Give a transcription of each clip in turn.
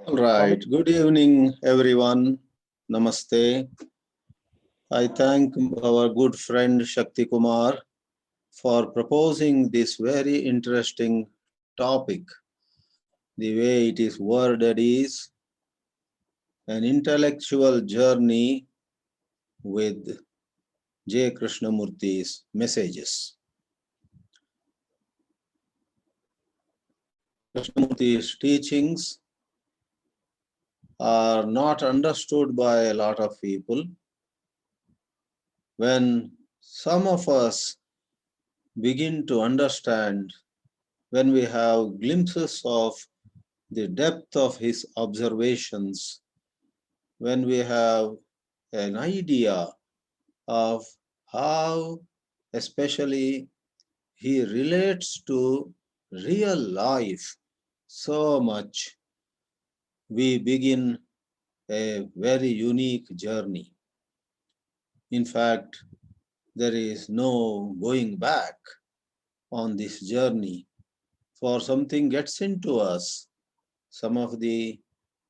All right. Good evening, everyone. Namaste. I thank our good friend Shakti Kumar for proposing this very interesting topic. The way it is worded is an intellectual journey with J.Krishnamurti's messages. Krishnamurti's teachings are not understood by a lot of people. When some of us begin to understand, when we have glimpses of the depth of his observations, when we have an idea of how especially he relates to real life so much, we begin a very unique journey. In fact, there is no going back on this journey, for something gets into us. Some of the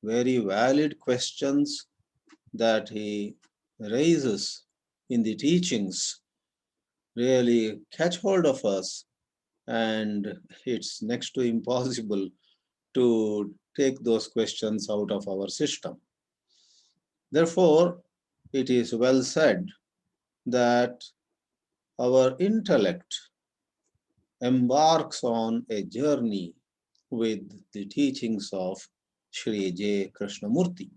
very valid questions that he raises in the teachings really catch hold of us, and it's next to impossible to take those questions out of our system. Therefore, it is well said that our intellect embarks on a journey with the teachings of Sri J. Krishnamurti.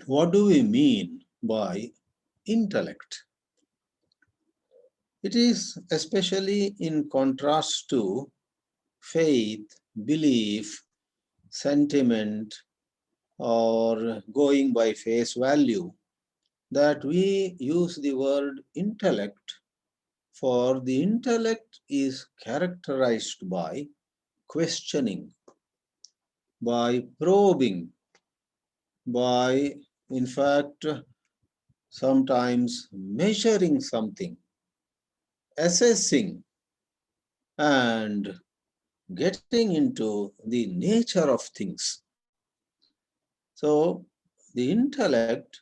What do we mean by intellect? It is especially in contrast to faith, belief, sentiment, or going by face value that we use the word intellect, for the intellect is characterized by questioning, by probing, by, in fact, sometimes measuring something, assessing, and getting into the nature of things. So, the intellect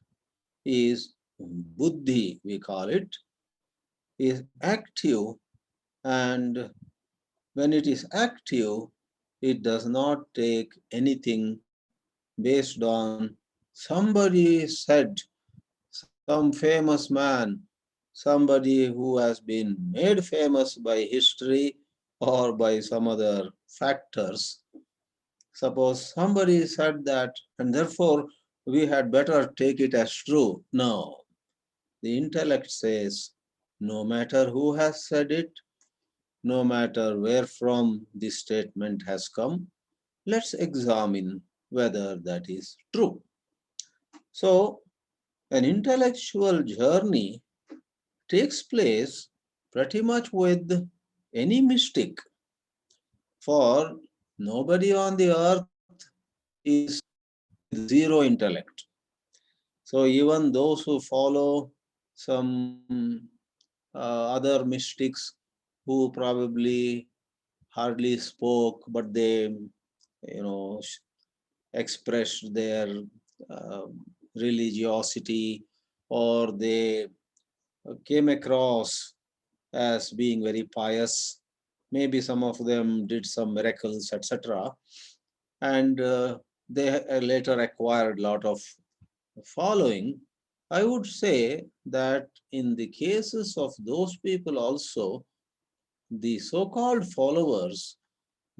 is buddhi, we call it, is active, and when it is active, it does not take anything based on somebody said, some famous man, somebody who has been made famous by history or by some other factors. Suppose somebody said that, and therefore we had better take it as true. No, the intellect says, no matter who has said it, no matter where from this statement has come, let's examine whether that is true. So, an intellectual journey takes place pretty much with any mystic, for nobody on the earth is with zero intellect. So even those who follow some other mystics who probably hardly spoke, but they, expressed their uh, religiosity, or they came across as being very pious. Maybe some of them did some miracles, etc. And they later acquired a lot of following. I would say that in the cases of those people also, the so-called followers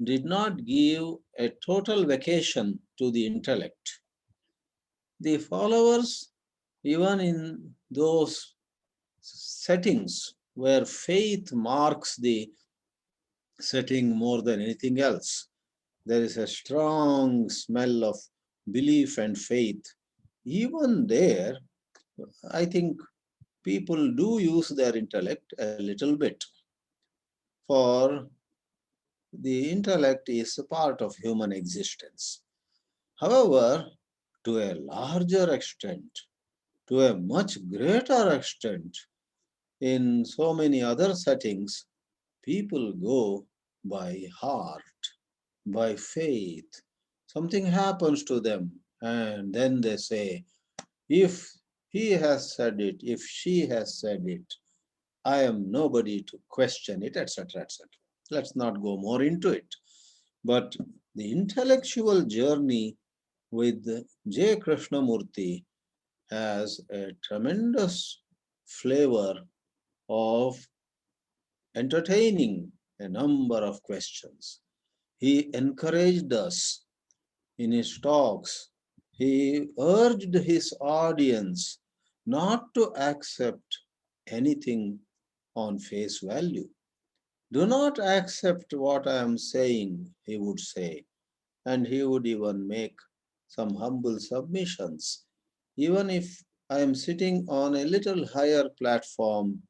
did not give a total vacation to the intellect. The followers, even in those settings where faith marks the setting more than anything else, there is a strong smell of belief and faith. Even there, I think people do use their intellect a little bit, for the intellect is a part of human existence. However, to a larger extent, to a much greater extent, in so many other settings, people go by heart, by faith. something happens to them, and then they say, if he has said it, if she has said it, I am nobody to question it, etc., etc. Let's not go more into it. But the intellectual journey with J. Krishnamurti has a tremendous flavor of entertaining a number of questions. He encouraged us in his talks. He urged his audience not to accept anything on face value. Do not accept what I am saying, he would say, and he would even make some humble submissions. Even if I am sitting on a little higher platform,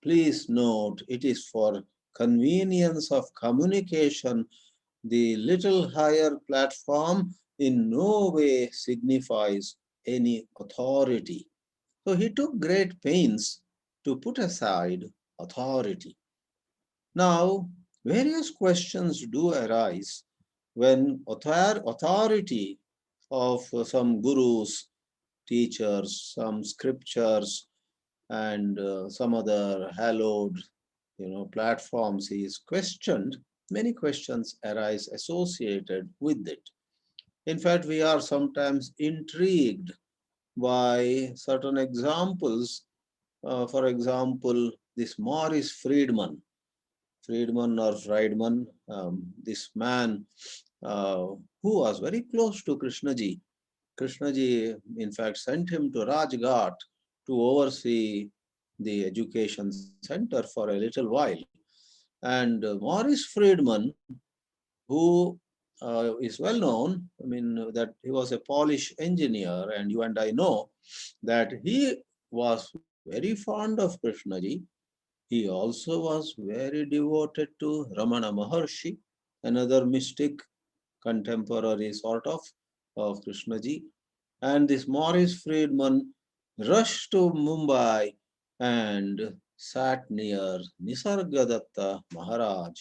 please note it is for convenience of communication. The little higher platform in no way signifies any authority. So he took great pains to put aside authority. Now, various questions do arise when authority of some gurus, teachers, some scriptures, and some other hallowed, platforms is questioned. Many questions arise associated with it. In fact, we are sometimes intrigued by certain examples. For example, this Morris Friedman or Friedman, this man uh, who was very close to Krishnaji. Krishnaji, in fact, sent him to Rajghat to oversee the education center for a little while. And Morris Friedman, who is well known, I mean, that he was a Polish engineer, and you and I know that he was very fond of Krishnaji. He also was very devoted to Ramana Maharshi, another mystic contemporary sort of Krishnaji. And this Morris Friedman rushed to Mumbai and sat near Nisargadatta Maharaj.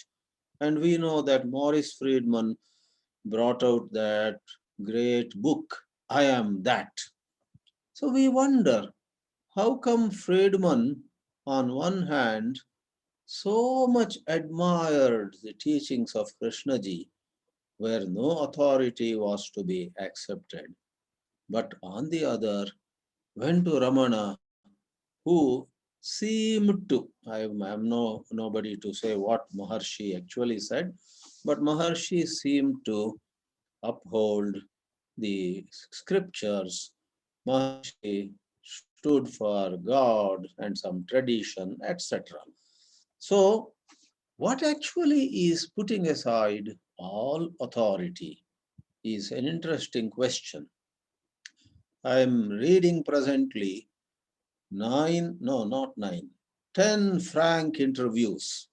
And we know that Morris Friedman brought out that great book, I Am That. So we wonder, how come Friedman, on one hand, so much admired the teachings of Krishnaji, where no authority was to be accepted, but on the other, went to Ramana, who seemed to, I am nobody to say what Maharshi actually said, but Maharshi seemed to uphold the scriptures. Maharshi stood for God and some tradition, etc. So, what actually is putting aside all authority is an interesting question. I am reading presently no, not nine, 10 frank interviews.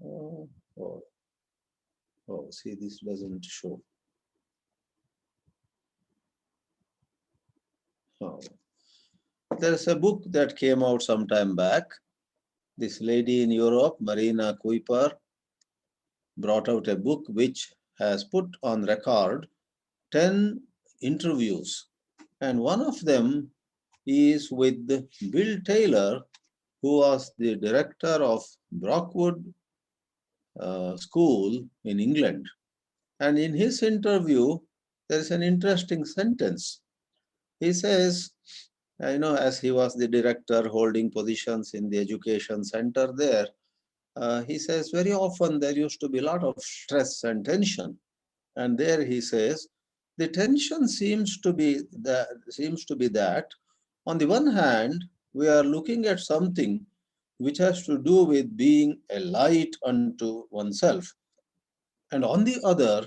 Oh, oh, see, this doesn't show. Oh. There's a book that came out some time back. This lady in Europe, Marina Kuiper, brought out a book which has put on record 10 interviews. And one of them is with Bill Taylor, who was the director of Brockwood School in England. And in his interview, there is an interesting sentence. He says, as he was the director holding positions in the education center there, he says very often there used to be a lot of stress and tension. And there he says, the tension seems to be that on the one hand, we are looking at something which has to do with being a light unto oneself. And on the other,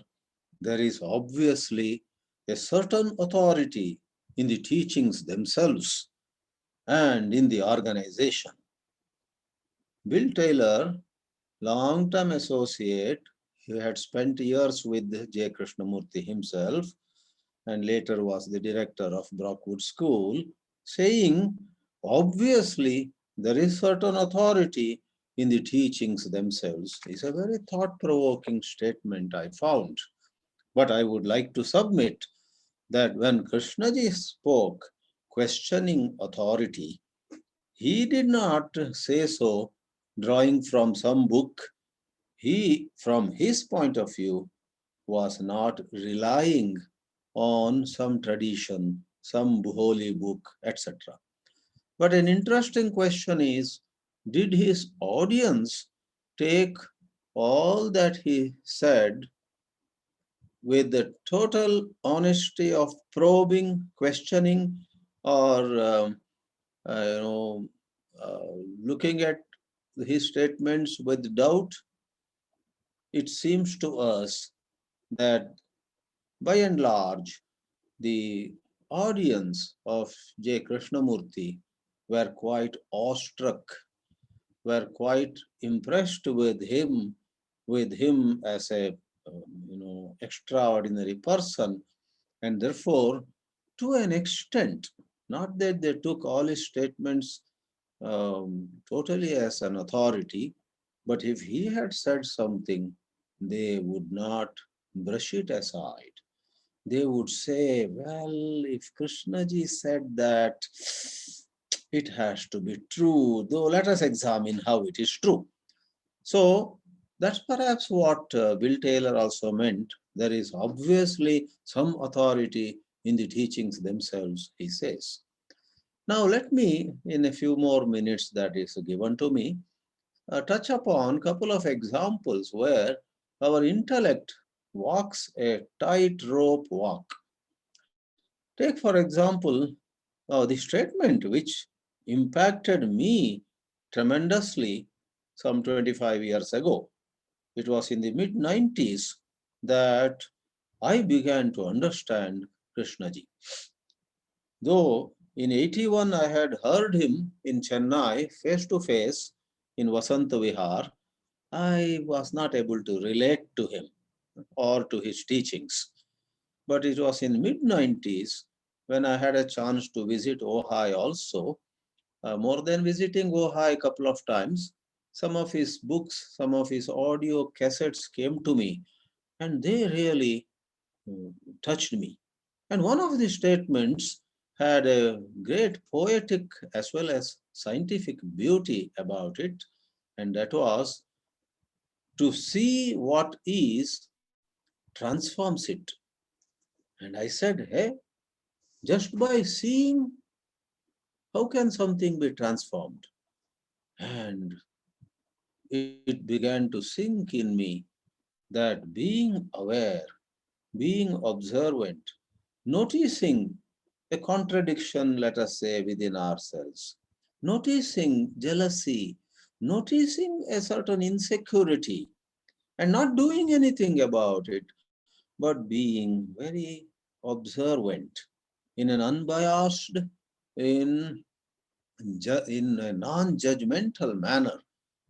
there is obviously a certain authority in the teachings themselves and in the organization. Bill Taylor, long-time associate, he had spent years with J. Krishnamurti himself and later was the director of Brockwood School, saying, obviously, there is certain authority in the teachings themselves. It's a very thought-provoking statement I found. But I would like to submit that when Krishnaji spoke questioning authority, he did not say so drawing from some book. He, from his point of view, was not relying on some tradition, some holy book, etc. But an interesting question is, did his audience take all that he said with the total honesty of probing, questioning, or uh, you know, looking at his statements with doubt? It seems to us that by and large, the audience of J. Krishnamurti were quite awestruck, were quite impressed with him as a extraordinary person, and therefore, to an extent, not that they took all his statements totally as an authority, but if he had said something, they would not brush it aside. They would say, well, if Krishnaji said that, it has to be true, though let us examine how it is true. So that's perhaps what Bill Taylor also meant. There is obviously some authority in the teachings themselves, he says. Now, let me, in a few more minutes that is given to me, touch upon a couple of examples where our intellect walks a tightrope walk. Take, for example, the statement which impacted me tremendously some 25 years ago. It was in the mid 90s that I began to understand Krishnaji. Though in 81 I had heard him in Chennai face to face in Vasanta Vihar, I was not able to relate to him or to his teachings. But it was in mid 90s when I had a chance to visit Ojai also. More than visiting Ojai a couple of times, some of his books, some of his audio cassettes came to me, and they really mm, touched me. And one of the statements had a great poetic as well as scientific beauty about it, and that was, to see what is transforms it. And I said, hey, just by seeing, how can something be transformed? And it began to sink in me that being aware, being observant, noticing a contradiction, let us say, within ourselves, noticing jealousy, noticing a certain insecurity, and not doing anything about it, but being very observant in an unbiased, in, in a non judgmental manner,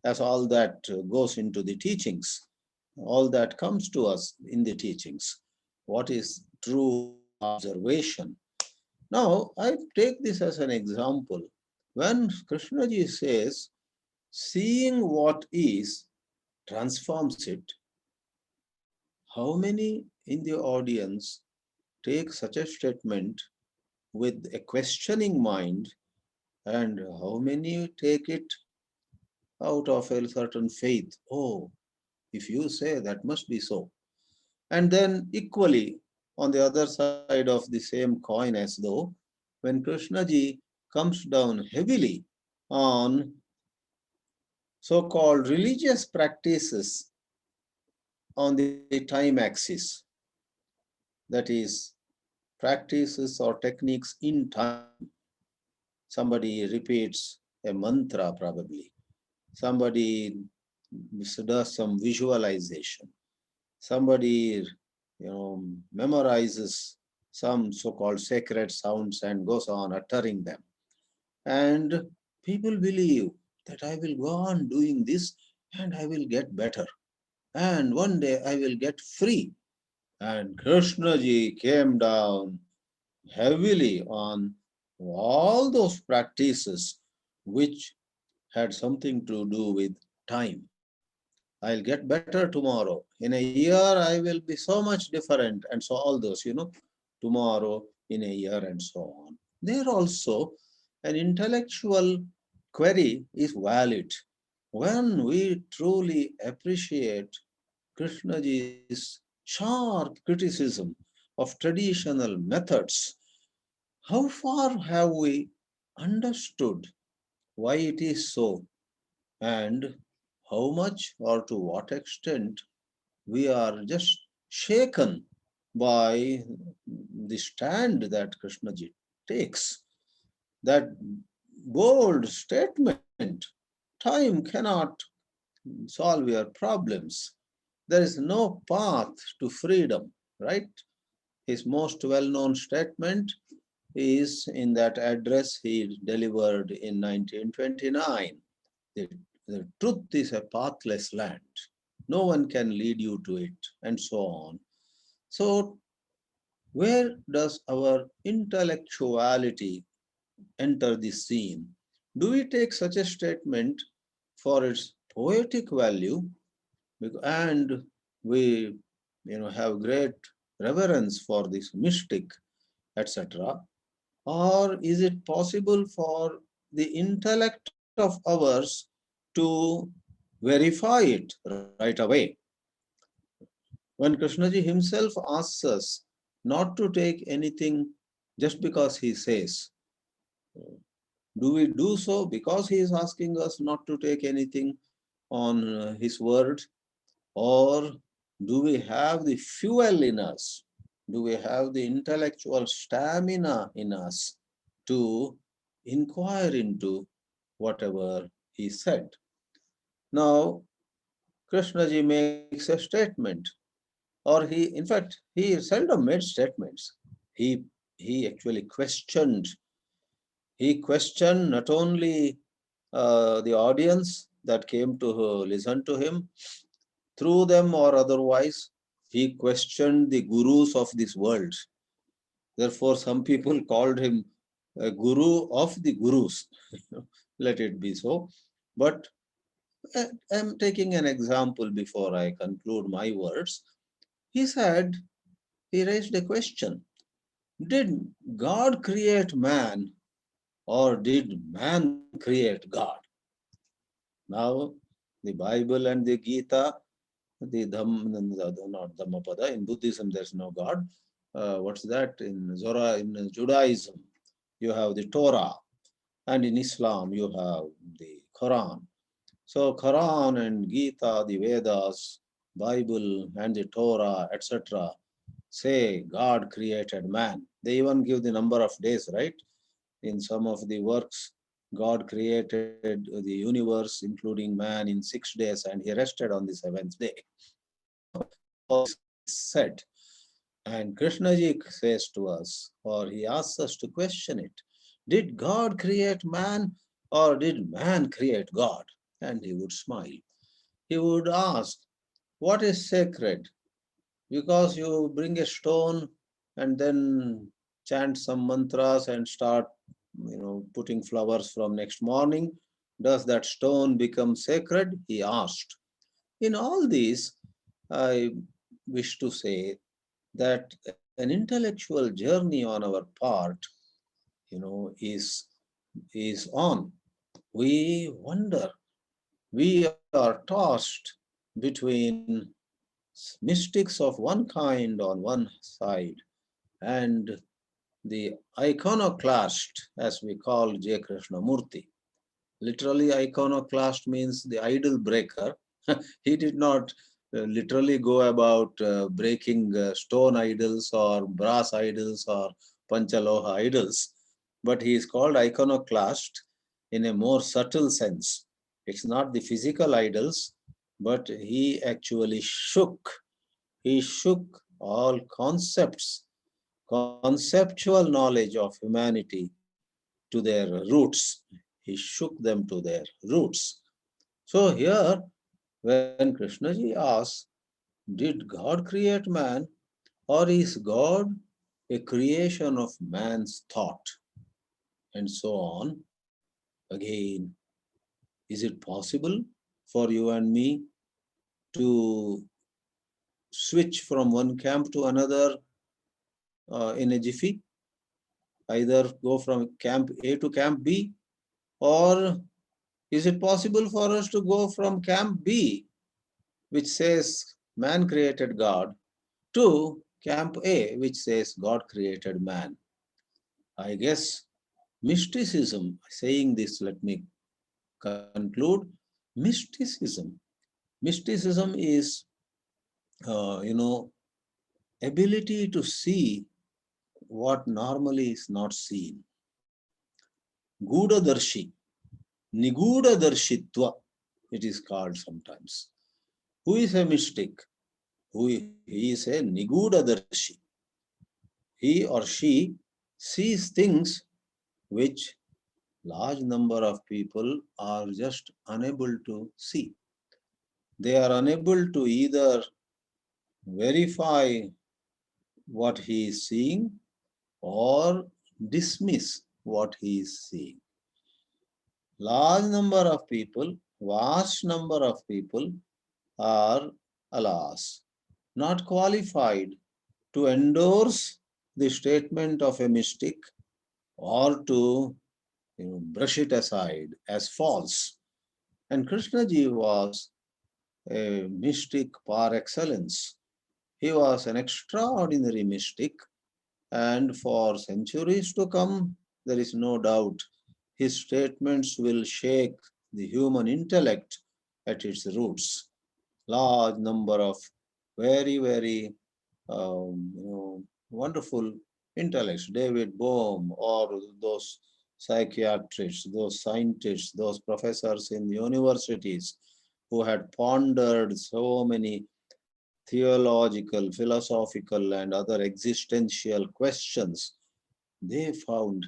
as all that goes into the teachings, all that comes to us in the teachings. What is true observation? Now, I take this as an example. When Krishnaji says, seeing what is transforms it, how many in the audience take such a statement with a questioning mind, and how many take it out of a certain faith? Oh, if you say that must be so. And then, equally, on the other side of the same coin, as though when Krishnaji comes down heavily on so called religious practices on the time axis, that is, practices or techniques in time. Somebody repeats a mantra, probably. Somebody does some visualization. Somebody, memorizes some so-called sacred sounds and goes on uttering them. And people believe that I will go on doing this and I will get better. And one day I will get free. And Krishnaji came down heavily on all those practices which had something to do with time. I'll get better tomorrow. In a year, I will be so much different. And so all those, tomorrow, in a year, and so on. There also, an intellectual query is valid. When we truly appreciate Krishnaji's sharp criticism of traditional methods, how far have we understood why it is so, and how much or to what extent we are just shaken by the stand that Krishnaji takes. That bold statement, time cannot solve your problems. There is no path to freedom, right? His most well known statement is in that address he delivered in 1929. The, the truth is a pathless land. No one can lead you to it, and so on. So, where does our intellectuality enter the scene? Do we take such a statement for its poetic value, and we have great reverence for this mystic, etc.? Or is it possible for the intellect of ours to verify it right away? When Krishnaji himself asks us not to take anything just because he says, do we do so because he is asking us not to take anything on his word? Or do we have the fuel in us? Do we have the intellectual stamina in us to inquire into whatever he said? Now, Krishnaji makes a statement, or in fact, he seldom made statements. He, he actually questioned. He questioned not only the audience that came to listen to him, through them or otherwise, he questioned the gurus of this world. Therefore, some people called him a guru of the gurus. Let it be so. But I'm taking an example before I conclude my words. He said, he raised a question. Did God create man, or did man create God? Now, the Bible and the Gita, the not Dhammapada, in Buddhism there's no God. What's that? In Judaism, you have the Torah, and in Islam, you have the Quran. So, Quran and Gita, the Vedas, Bible, and the Torah, etc., say God created man. They even give the number of days, right? In some of the works, God created the universe, including man, in 6 days, and he rested on the seventh day. All this is said. And Krishnaji says to us, or he asks us to question it, did God create man, or did man create God? And he would smile. He would ask, what is sacred? Because you bring a stone and then chant some mantras and start putting flowers from next morning, does that stone become sacred? He asked. In all these, I wish to say that an intellectual journey on our part, is on. We wonder, we are tossed between mystics of one kind on one side and the iconoclast, as we call J. Krishnamurti. Literally, iconoclast means the idol breaker. He did not literally go about breaking stone idols or brass idols or panchaloha idols, but he is called iconoclast in a more subtle sense. It's not the physical idols, but he actually shook. He shook all concepts, conceptual knowledge of humanity to their roots. He shook them to their roots. So here, when Krishnaji asks, did God create man, or is God a creation of man's thought? And so on. Again, is it possible for you and me to switch from one camp to another in a jiffy, either go from camp A to camp B, or is it possible for us to go from camp B, which says man created God, to camp A, which says God created man? I guess mysticism, saying this, let me conclude. Mysticism. Mysticism is, you know, ability to see what normally is not seen. Gudadarshi, Nigudadarshitva, it is called sometimes. Who is a mystic? He is a Nigudadarshi. He or she sees things which large number of people are just unable to see. They are unable to either verify what he is seeing or dismiss what he is seeing. Large number of people, vast number of people are, alas, not qualified to endorse the statement of a mystic or to brush it aside as false. And Krishnaji was a mystic par excellence. He was an extraordinary mystic, and for centuries to come, there is no doubt his statements will shake the human intellect at its roots. Large number of very, very wonderful intellects, David Bohm, or those psychiatrists, those scientists, those professors in universities who had pondered so many theological, philosophical, and other existential questions, they found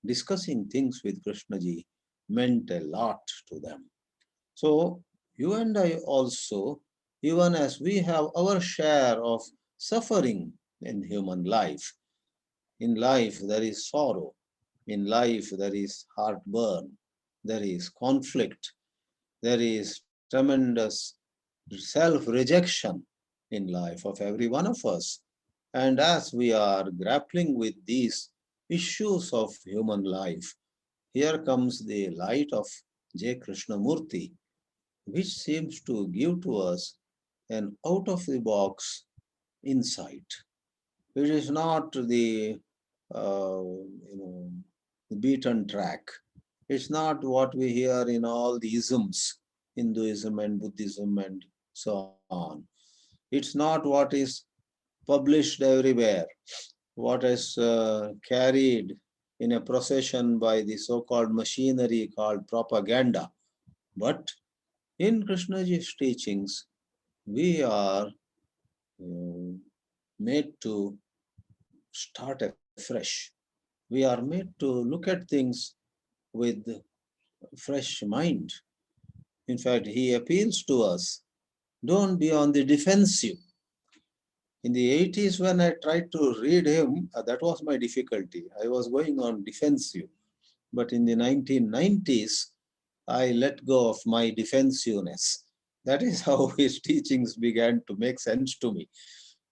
discussing things with Krishnaji meant a lot to them. So, you and I also, even as we have our share of suffering in human life, in life there is sorrow, in life there is heartburn, there is conflict, there is tremendous self rejection in life of every one of us. And as we are grappling with these issues of human life, here comes the light of J. Krishnamurti, which seems to give to us an out of the box insight. It is not the the beaten track. It's not what we hear in all the isms, Hinduism and Buddhism and so on. It's not what is published everywhere, what is carried in a procession by the so-called machinery called propaganda. But in Krishnaji's teachings, we are made to start afresh. We are made to look at things with fresh mind. In fact, he appeals to us, don't be on the defensive. In the 80s, when I tried to read him, that was my difficulty. I was going on defensive. But in the 1990s, I let go of my defensiveness. That is how his teachings began to make sense to me.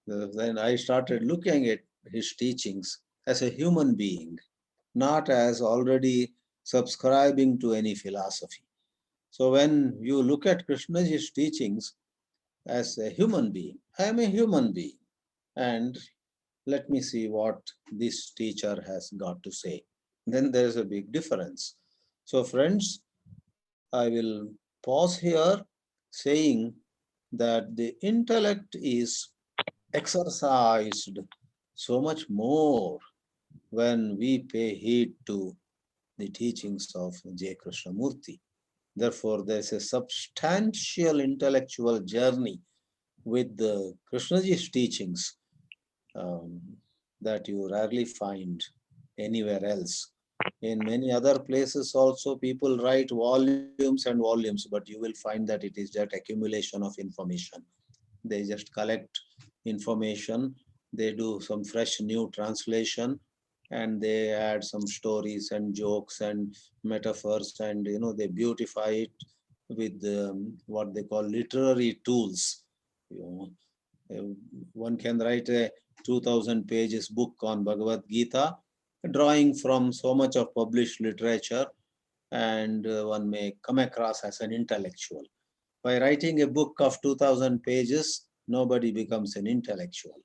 Then I started looking at his teachings as a human being, not as already subscribing to any philosophy. So when you look at Krishna's teachings as a human being, I am a human being, and let me see what this teacher has got to say. Then there is a big difference. So friends, I will pause here saying that the intellect is exercised so much more when we pay heed to the teachings of J. Krishnamurti. Therefore, there is a substantial intellectual journey with the Krishnaji's teachings um, that you rarely find anywhere else. In many other places also people write volumes and volumes, but you will find that it is just accumulation of information. They just collect information, they do some fresh new translation, and they add some stories and jokes and metaphors, and they beautify it with what they call literary tools. One can write a 2000 pages book on Bhagavad Gita, drawing from so much of published literature, and one may come across as an intellectual. By writing a book of 2000 pages, nobody becomes an intellectual.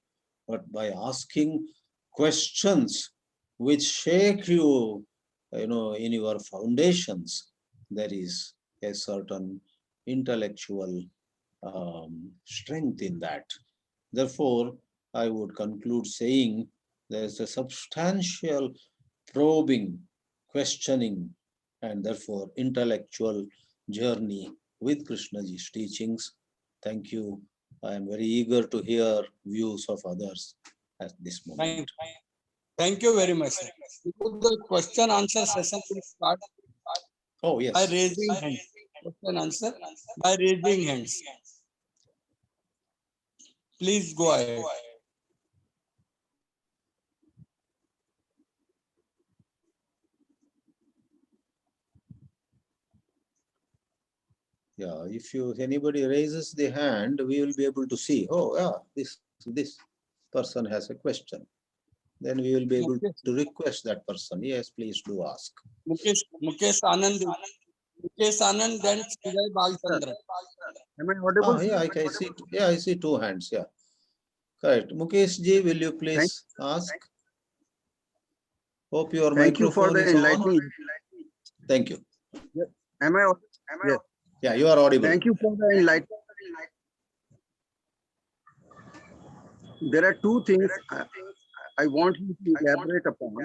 But by asking questions which shake you, in your foundations, there is a certain intellectual strength in that. Therefore, I would conclude saying there is a substantial probing, questioning, and therefore intellectual journey with Krishnaji's teachings. Thank you. I am very eager to hear views of others at this moment. Thank you very much, sir. The question answer session will start. Oh, yes. By raising hands. Question answer by raising hands. Please go ahead. Yeah, if anybody raises the hand, we will be able to see. Oh, yeah, this person has a question. Then we will be able to request that person. Yes, please do ask. Mukesh Anand, then Sanjay Balchandra. Am I audible? Yeah, I see. Yeah, I see two hands. Yeah, correct. Mukesh ji, will you please ask? Hope your microphone is on. Thank you. Yes. Am I? Yes. Yeah, you are audible. Thank you for the enlightenment. There are two things I want you to elaborate upon.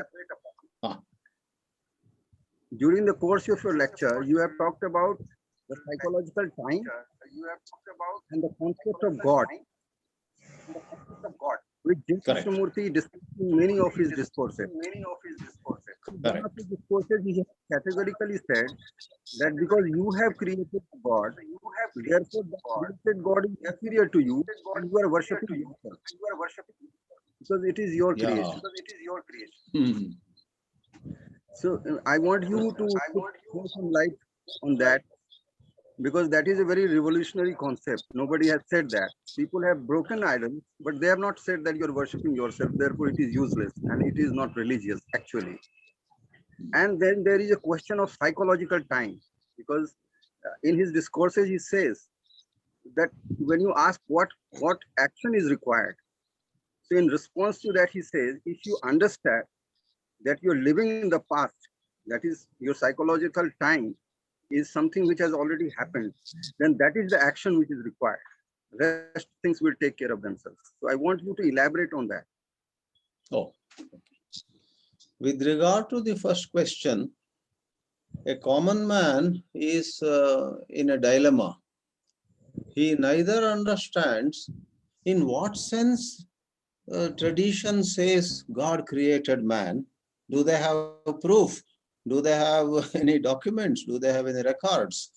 During the course of your lecture, you have talked about the psychological time and the concept of God, which J.Krishnamurti discussed in many of his discourses. One of his discourses, he has categorically said that because you have created God, therefore the created God is superior to you, and you are worshipping yourself. Because it is your creation. So I want you to throw some light on that, because that is a very revolutionary concept. Nobody has said that. People have broken idols, but they have not said that you are worshipping yourself, therefore it is useless and it is not religious actually. And then there is a question of psychological time, because in his discourses he says that when you ask what action is required, so in response to that he says, if you understand that you're living in the past, that is your psychological time is something which has already happened, then that is the action which is required. Rest things will take care of themselves. So I want you to elaborate on that. Oh, okay. With regard to the first question, a common man is in a dilemma. He neither understands in what sense tradition says God created man. Do they have proof? Do they have any documents? Do they have any records?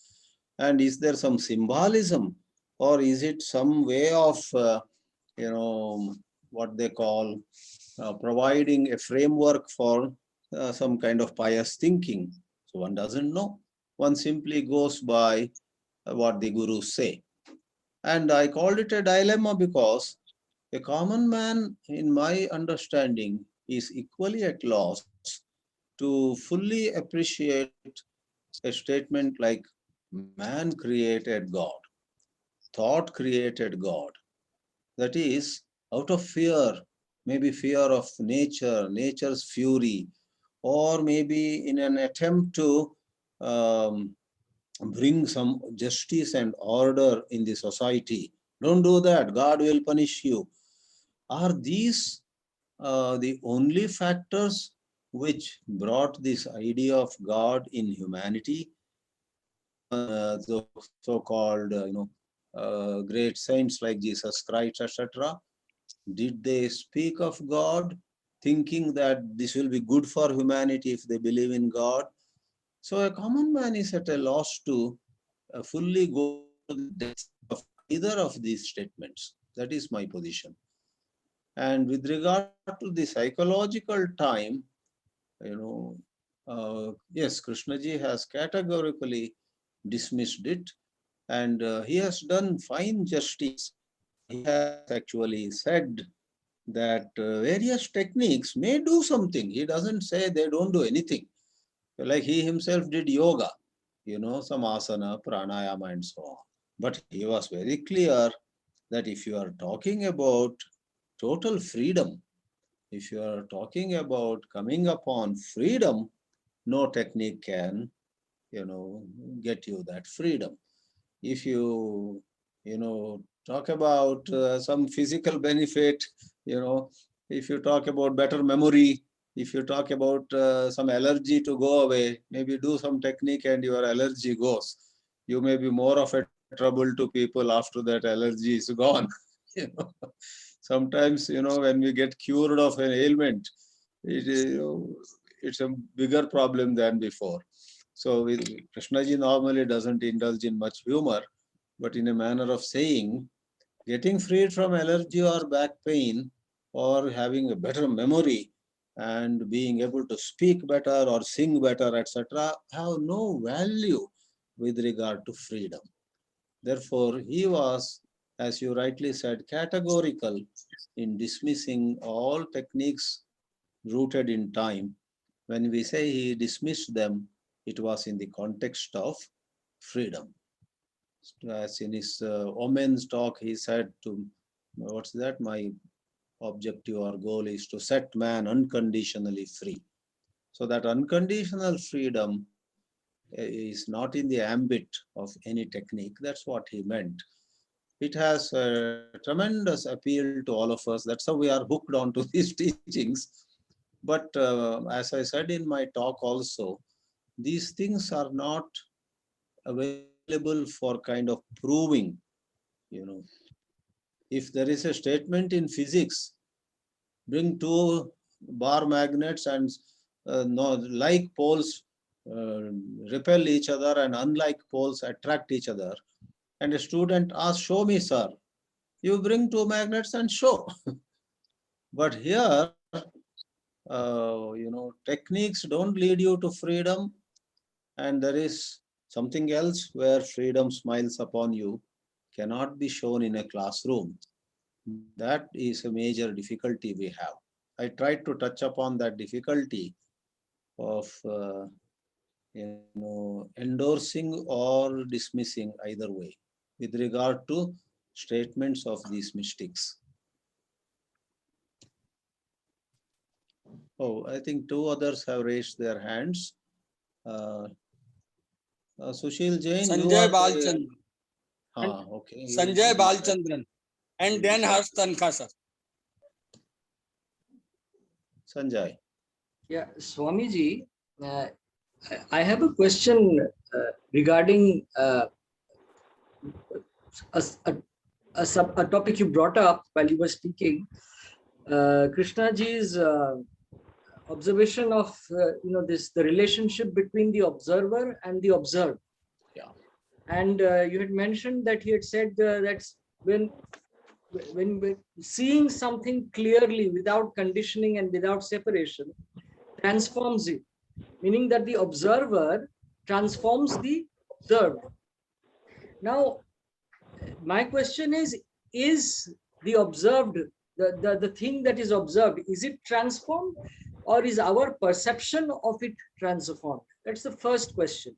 And is there some symbolism, or is it some way of, what they call providing a framework for some kind of pious thinking? So one doesn't know. One simply goes by what the gurus say. And I called it a dilemma because a common man, in my understanding, is equally at loss to fully appreciate a statement like man created God, thought created God. That is, out of fear, maybe fear of nature, nature's fury, or maybe in an attempt to bring some justice and order in the society. Don't do that, God will punish you. Are these the only factors which brought this idea of God in humanity? The so-called, great saints like Jesus Christ, etc. Did they speak of God, thinking that this will be good for humanity if they believe in God? So a common man is at a loss to fully go to the depths of either of these statements. That is my position. And with regard to the psychological time, yes, Krishnaji has categorically dismissed it, and he has done fine justice. He has actually said that various techniques may do something. He doesn't say they don't do anything. Like he himself did yoga, some asana, pranayama, and so on. But he was very clear that if you are talking about total freedom, if you are talking about coming upon freedom, no technique can, get you that freedom. If talk about some physical benefit, if you talk about better memory, if you talk about some allergy to go away, maybe do some technique and your allergy goes. You may be more of a trouble to people after that allergy is gone. you know. Sometimes, when we get cured of an ailment, it's a bigger problem than before. So Krishnaji normally doesn't indulge in much humor, but in a manner of saying, getting freed from allergy or back pain or having a better memory and being able to speak better or sing better, etc., have no value with regard to freedom. Therefore, he was, as you rightly said, categorical in dismissing all techniques rooted in time. When we say he dismissed them, it was in the context of freedom. As in his Omen's talk, he said to, what's that? My objective or goal is to set man unconditionally free. So that unconditional freedom is not in the ambit of any technique. That's what he meant. It has a tremendous appeal to all of us. That's how we are hooked onto these teachings. But as I said in my talk also, these things are not available for kind of proving, you know. If there is a statement in physics, bring two bar magnets and no, like poles repel each other and unlike poles attract each other. And a student asks, show me, sir. You bring two magnets and show. But here, techniques don't lead you to freedom, and there is something else where freedom smiles upon you, cannot be shown in a classroom. That is a major difficulty we have. I tried to touch upon that difficulty of endorsing or dismissing either way with regard to statements of these mystics. Oh, I think two others have raised their hands. Sushil Jain, you Sanjay are Balchandran. okay. Sanjay Balchandran. And then Harsh Tankha, sir. Sanjay. Yeah, Swamiji, I have a question regarding a topic you brought up while you were speaking. Krishnaji's observation of the relationship between the observer and the observed. Yeah. And you had mentioned that he had said that when seeing something clearly without conditioning and without separation transforms it, meaning that the observer transforms the observed. Now, my question is the observed, the thing that is observed, is it transformed or is our perception of it transformed? That's the first question.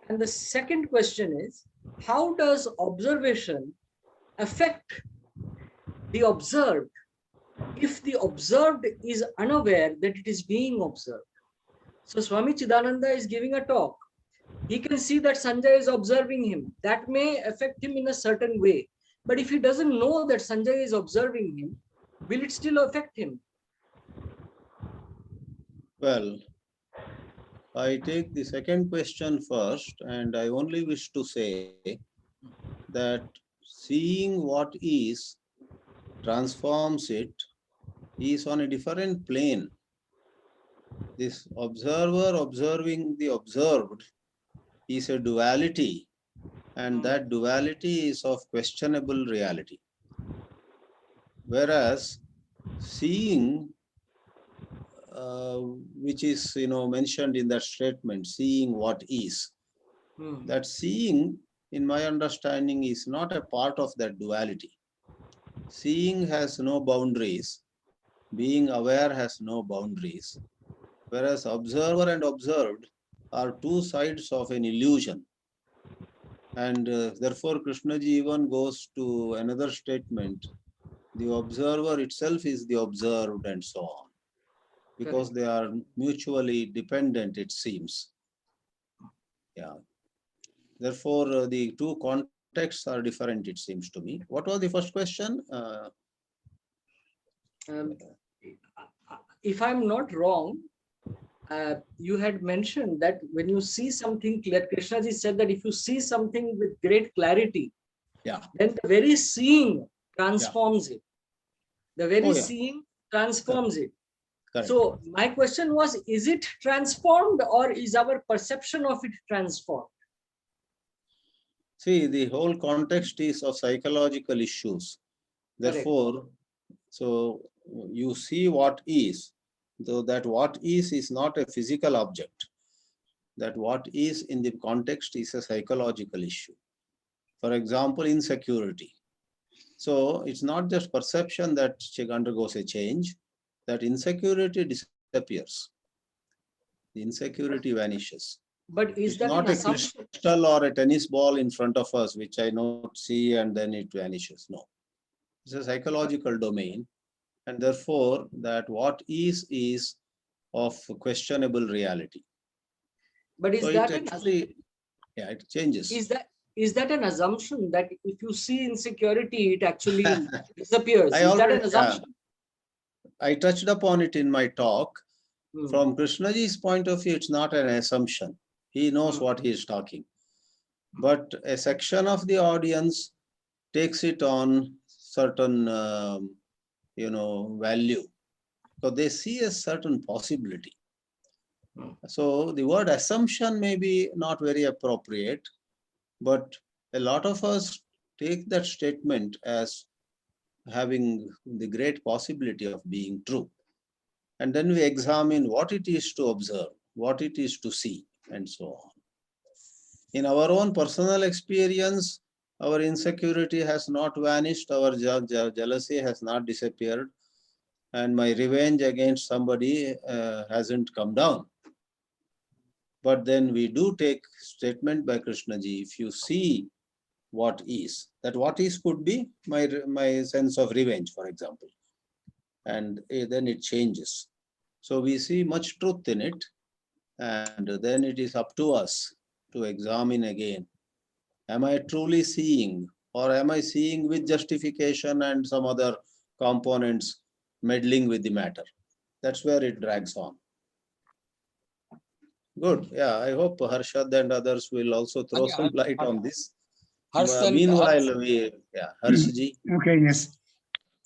And the second question is, how does observation affect the observed if the observed is unaware that it is being observed? So Swami Chidananda is giving a talk. He can see that Sanjay is observing him. That may affect him in a certain way. But if he doesn't know that Sanjay is observing him, will it still affect him? Well, I take the second question first, and I only wish to say that seeing what is transforms it is on a different plane. This observer observing the observed is a duality, and that duality is of questionable reality. Whereas seeing, which is mentioned in that statement, seeing what is, That seeing, in my understanding, is not a part of that duality. Seeing has no boundaries. Being aware has no boundaries. Whereas observer and observed are two sides of an illusion. And therefore, Krishnaji even goes to another statement. The observer itself is the observed and so on. Because they are mutually dependent, it seems. Yeah. Therefore, the two contexts are different, it seems to me. What was the first question? If I'm not wrong, you had mentioned that when you see something clear, Krishnaji said that if you see something with great clarity, then the very seeing transforms it. The very seeing transforms it. Correct. So my question was, is it transformed or is our perception of it transformed? See, the whole context is of psychological issues. Therefore, so you see what is, though that what is not a physical object. That what is in the context is a psychological issue. For example, insecurity. So it's not just perception that undergoes a change, that insecurity disappears. The insecurity vanishes. But is that not an a assumption? Crystal or a tennis ball in front of us, which I not see and then it vanishes. No. It's a psychological domain. And therefore, that what is of questionable reality. But is so that it actually, it changes. Is that an assumption that if you see insecurity, it actually disappears? Is that an assumption? I touched upon it in my talk. From Krishnaji's point of view, it's not an assumption. He knows what he is talking. But a section of the audience takes it on certain, value. So they see a certain possibility. So the word assumption may be not very appropriate, but a lot of us take that statement as having the great possibility of being true. And then we examine what it is to observe, what it is to see, and so on. In our own personal experience, our insecurity has not vanished, our jealousy has not disappeared, and my revenge against somebody hasn't come down. But then we do take statement by Krishnaji, if you see what is, that what is could be my sense of revenge, for example. And then it changes. So we see much truth in it, and then it is up to us to examine again. Am I truly seeing, or am I seeing with justification and some other components meddling with the matter? That's where it drags on. Good. Yeah, I hope Harshad and others will also throw some light on this. Meanwhile, Harshji. Okay, yes.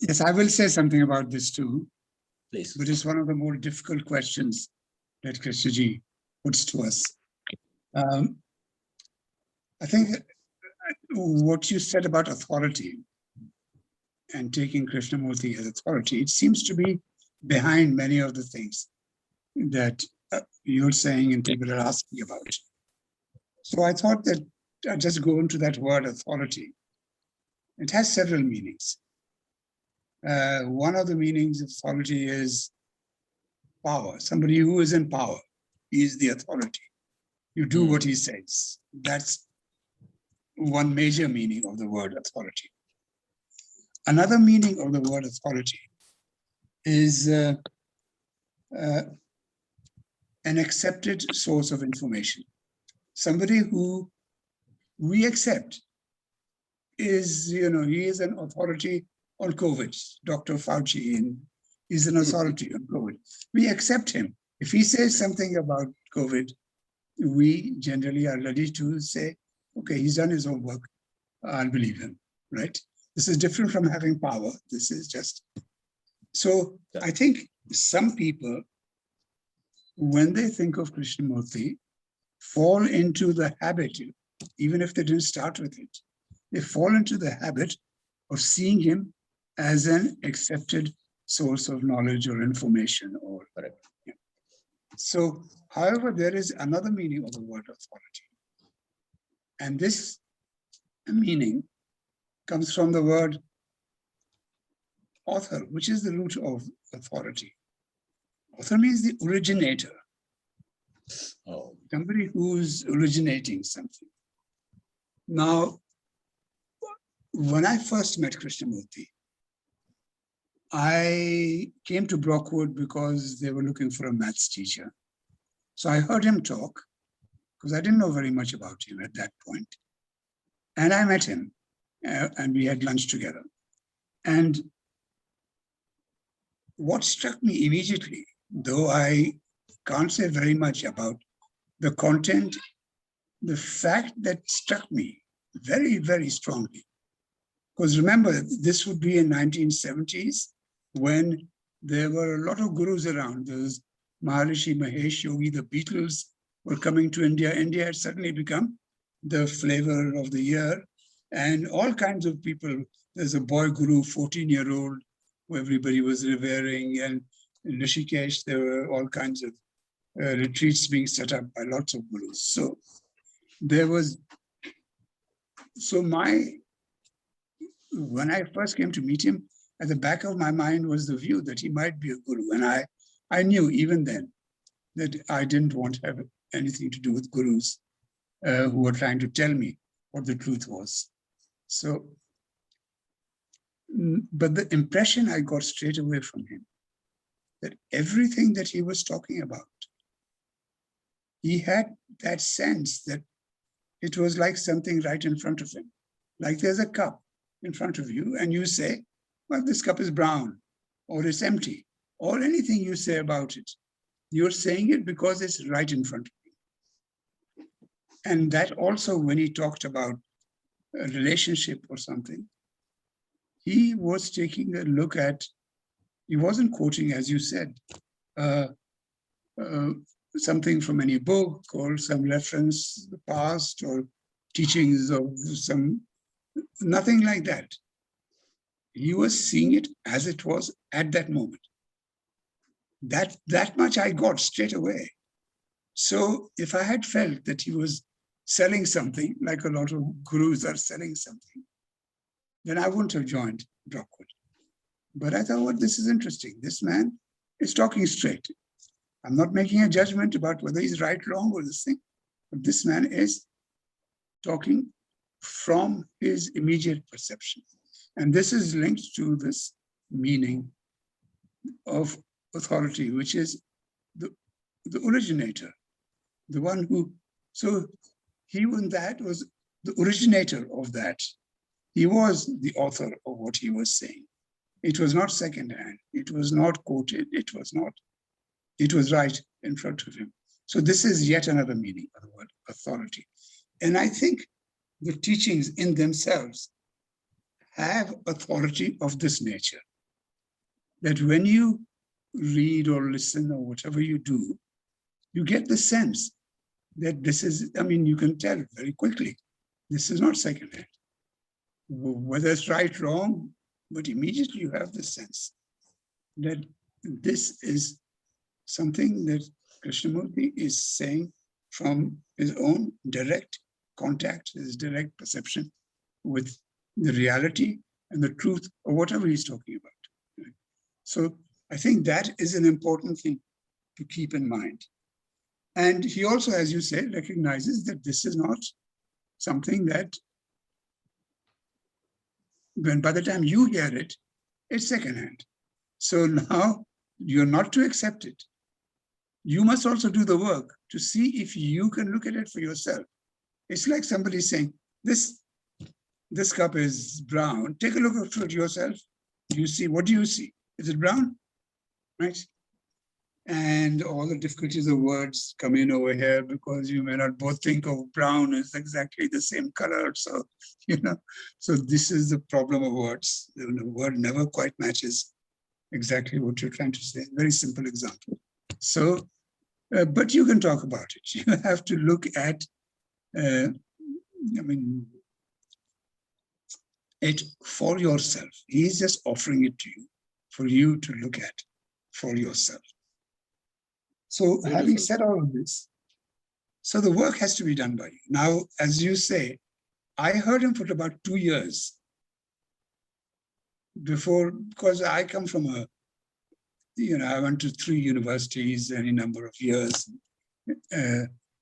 Yes, I will say something about this too. Please. But it's one of the more difficult questions that Krishnaji puts to us. I think what you said about authority and taking Krishnamurti as authority, it seems to be behind many of the things that you're saying and people are asking about. So I thought that I'd just go into that word authority. It has several meanings. One of the meanings of authority is power. Somebody who is in power, he is the authority. You do what he says. That's one major meaning of the word authority. Another meaning of the word authority is an accepted source of information. Somebody who we accept is, he is an authority on COVID. Dr. Fauci is an authority on COVID. We accept him. If he says something about COVID, we generally are ready to say, okay, he's done his homework. I'll believe him, right? This is different from having power. This is just... So I think some people, when they think of Krishnamurti, fall into the habit, even if they didn't start with it, they fall into the habit of seeing him as an accepted source of knowledge or information. So, however, there is another meaning of the word authority. And this meaning comes from the word author, which is the root of authority. Author means the originator, somebody who's originating something. Now, when I first met Krishnamurti, I came to Brockwood because they were looking for a maths teacher. So I heard him talk, because I didn't know very much about him at that point. And I met him, and we had lunch together. And what struck me immediately, though I can't say very much about the content, the fact that struck me very, very strongly, because remember, this would be in 1970s when there were a lot of gurus around. There was Maharishi Mahesh Yogi, the Beatles were coming to India. India had suddenly become the flavor of the year, and all kinds of people. There's a boy guru, 14-year-old, who everybody was revering, and in Rishikesh, there were all kinds of retreats being set up by lots of gurus. So there was, when I first came to meet him, at the back of my mind was the view that he might be a guru. And I knew even then that I didn't want to have anything to do with gurus who were trying to tell me what the truth was. So, but the impression I got straight away from him, that everything that he was talking about, he had that sense that it was like something right in front of him. Like there's a cup in front of you and you say, well, this cup is brown, or it's empty, or anything you say about it. You're saying it because it's right in front of you. And that also, when he talked about a relationship or something, he was taking a look at, he wasn't quoting, as you said, something from any book or some reference to the past or teachings of some, nothing like that. He was seeing it as it was at that moment. That much I got straight away. So if I had felt that he was selling something, like a lot of gurus are selling something, then I wouldn't have joined Brockwood. But I thought, well, this is interesting. This man is talking straight. I'm not making a judgment about whether he's right, wrong, or this thing, but this man is talking from his immediate perception. And this is linked to this meaning of authority, which is the originator, the one who, so he was the originator of that. He was the author of what he was saying. It was not secondhand. It was not quoted. It was right in front of him. So this is yet another meaning of the word authority. And I think the teachings in themselves have authority of this nature. That when you read or listen or whatever you do, you get the sense that this is, I mean, you can tell very quickly, this is not secondhand. Whether it's right, wrong, but immediately you have the sense that this is something that Krishnamurti is saying from his own direct contact, his direct perception with the reality and the truth of whatever he's talking about. So I think that is an important thing to keep in mind. And he also, as you say, recognizes that this is not something that when by the time you hear it, it's secondhand. So now you're not to accept it. You must also do the work to see if you can look at it for yourself. It's like somebody saying, this cup is brown. Take a look at it yourself. You see, what do you see? Is it brown? Right? And all the difficulties of words come in over here because you may not both think of brown as exactly the same color. So, so this is the problem of words. The word never quite matches exactly what you're trying to say. Very simple example. So, but you can talk about it. You have to look at, it for yourself. He's just offering it to you for you to look at for yourself. So having said all of this, So the work has to be done by you. Now, as you say, I heard him for about 2 years before, because I come from a, I went to 3 universities, any number of years.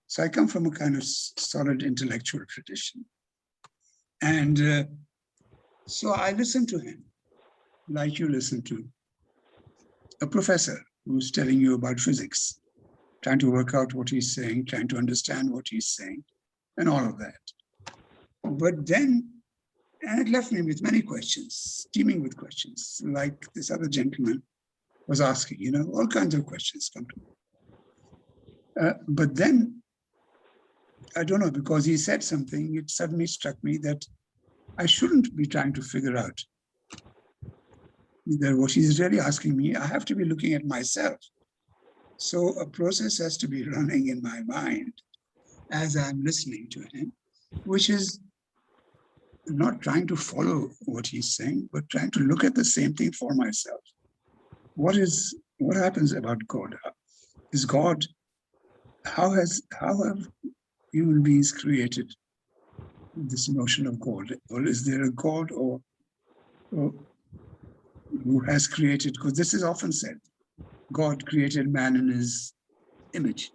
So I come from a kind of solid intellectual tradition. And so I listened to him, like you listen to a professor who's telling you about physics, trying to work out what he's saying, trying to understand what he's saying, and all of that. But then, and it left me with many questions, teeming with questions, like this other gentleman was asking, all kinds of questions come to me. But then, I don't know, because he said something, it suddenly struck me that I shouldn't be trying to figure out that what he's really asking me, I have to be looking at myself. So a process has to be running in my mind as I'm listening to him, which is not trying to follow what he's saying, but trying to look at the same thing for myself. What happens about God? Is God, how have human beings created this notion of God? Or is there a God or who has created, because this is often said, God created man in his image.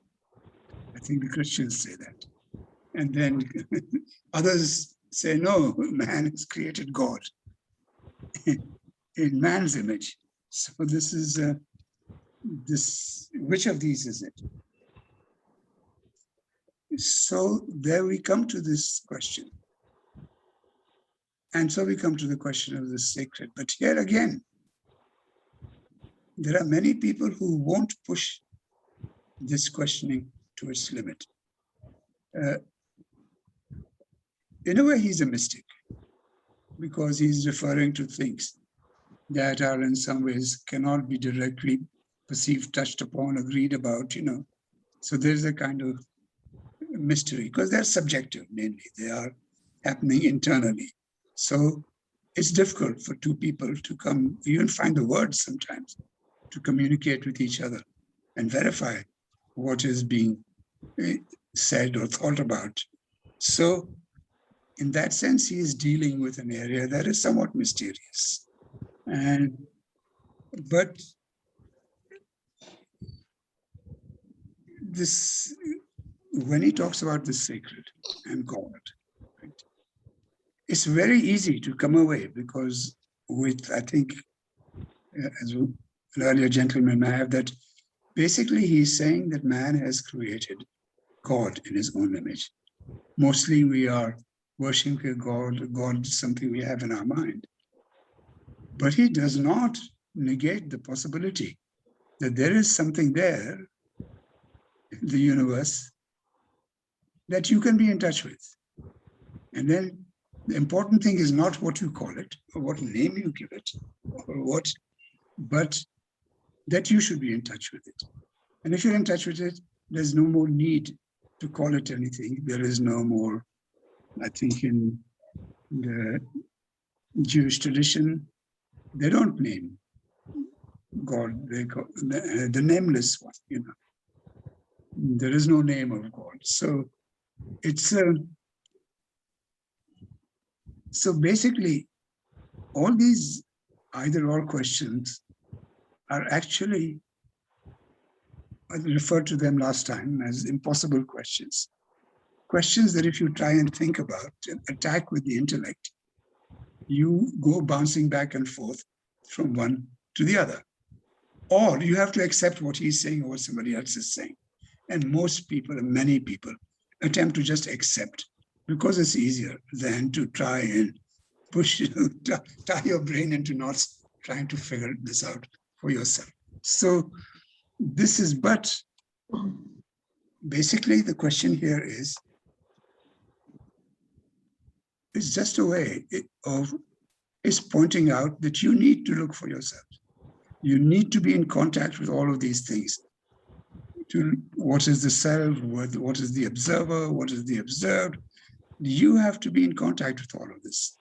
I think the Christians say that. And then others say, no, man has created God in man's image. So this is, which of these is it? So there we come to this question. And so we come to the question of the sacred. But here again, there are many people who won't push this questioning to its limit. In a way, he's a mystic because he's referring to things that are in some ways cannot be directly perceived, touched upon, agreed about, So there's a kind of mystery because they're subjective, mainly. They are happening internally. So it's difficult for two people to come, even find the words sometimes, to communicate with each other and verify what is being said or thought about. So in that sense, he is dealing with an area that is somewhat mysterious. But this, when he talks about the sacred and God, right, it's very easy to come away because with, I think, as an earlier gentleman I have, that basically he's saying that man has created God in his own image. Mostly we are worshiping God. God is something we have in our mind. But he does not negate the possibility that there is something there in the universe that you can be in touch with. And then the important thing is not what you call it or what name you give it or what, but that you should be in touch with it. And if you're in touch with it, there's no more need to call it anything. There is no more, I think in the Jewish tradition, they don't name God, they call the nameless one, There is no name of God. So it's, so basically all these either or questions are actually, I referred to them last time as impossible questions. Questions that if you try and think about and attack with the intellect, you go bouncing back and forth from one to the other. Or you have to accept what he's saying or what somebody else is saying. And most people, and many people, attempt to just accept because it's easier than to try and push, tie your brain into knots trying to figure this out for yourself. So this is, but basically the question here is, it's just a way of is pointing out that you need to look for yourself. You need to be in contact with all of these things. To what is the self, what is the observer, what is the observed. You have to be in contact with all of this.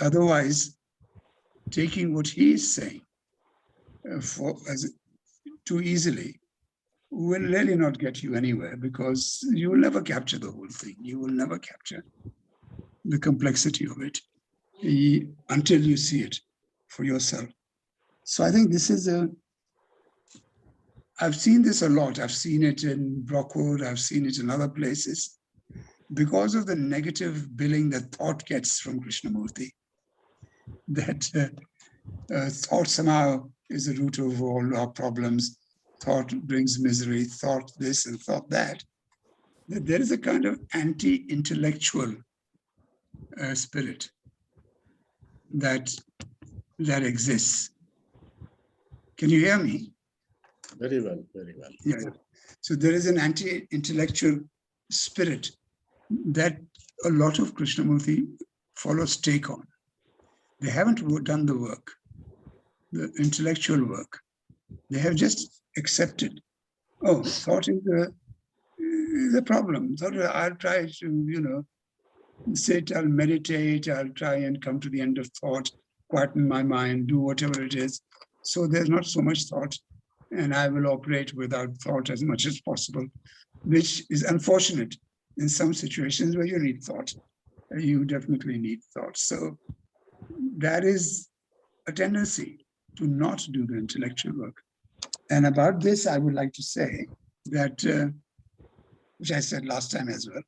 Otherwise, taking what he is saying as too easily will really not get you anywhere, because you will never capture the whole thing. You will never capture the complexity of it until you see it for yourself. So I think this is I've seen this a lot. I've seen it in Brockwood. I've seen it in other places. Because of the negative billing that thought gets from Krishnamurti, that thought somehow is the root of all our problems. Thought brings misery, thought this and thought that. That there is a kind of anti-intellectual spirit that exists. Can you hear me? Very well, very well. Yeah. So there is an anti-intellectual spirit that a lot of Krishnamurti followers take on. They haven't done the work, the intellectual work. They have just accepted, oh, thought is the problem. Thought I'll try to, sit, I'll meditate, I'll try and come to the end of thought, quieten my mind, do whatever it is. So there's not so much thought, and I will operate without thought as much as possible, which is unfortunate in some situations where you need thought. You definitely need thought. So that is a tendency to not do the intellectual work. And about this, I would like to say that, which I said last time as well,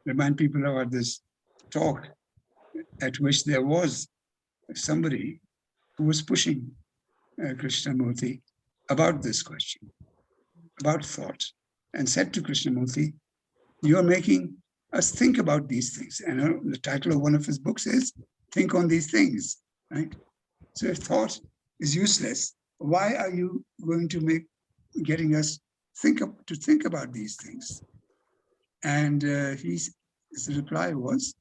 remind people about this talk at which there was somebody who was pushing Krishnamurti about this question, about thought, and said to Krishnamurti, you are making us think about these things. And the title of one of his books is Think on These Things, right? So if thought is useless, why are you going to getting us think about these things? And his reply was,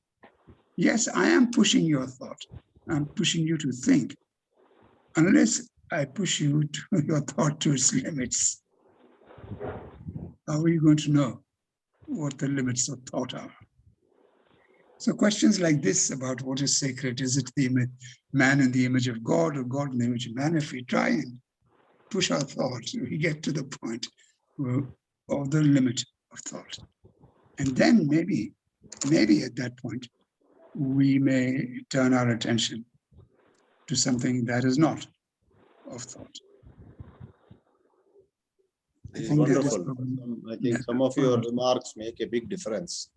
yes, I am pushing your thought. I'm pushing you to think. Unless I push your thought to its limits, how are you going to know what the limits of thought are? So questions like this about what is sacred, is it the man in the image of God or God in the image of man? If we try and push our thought, we get to the point of the limit of thought. And then maybe at that point, we may turn our attention to something that is not of thought. This is wonderful. I think some of your remarks make a big difference.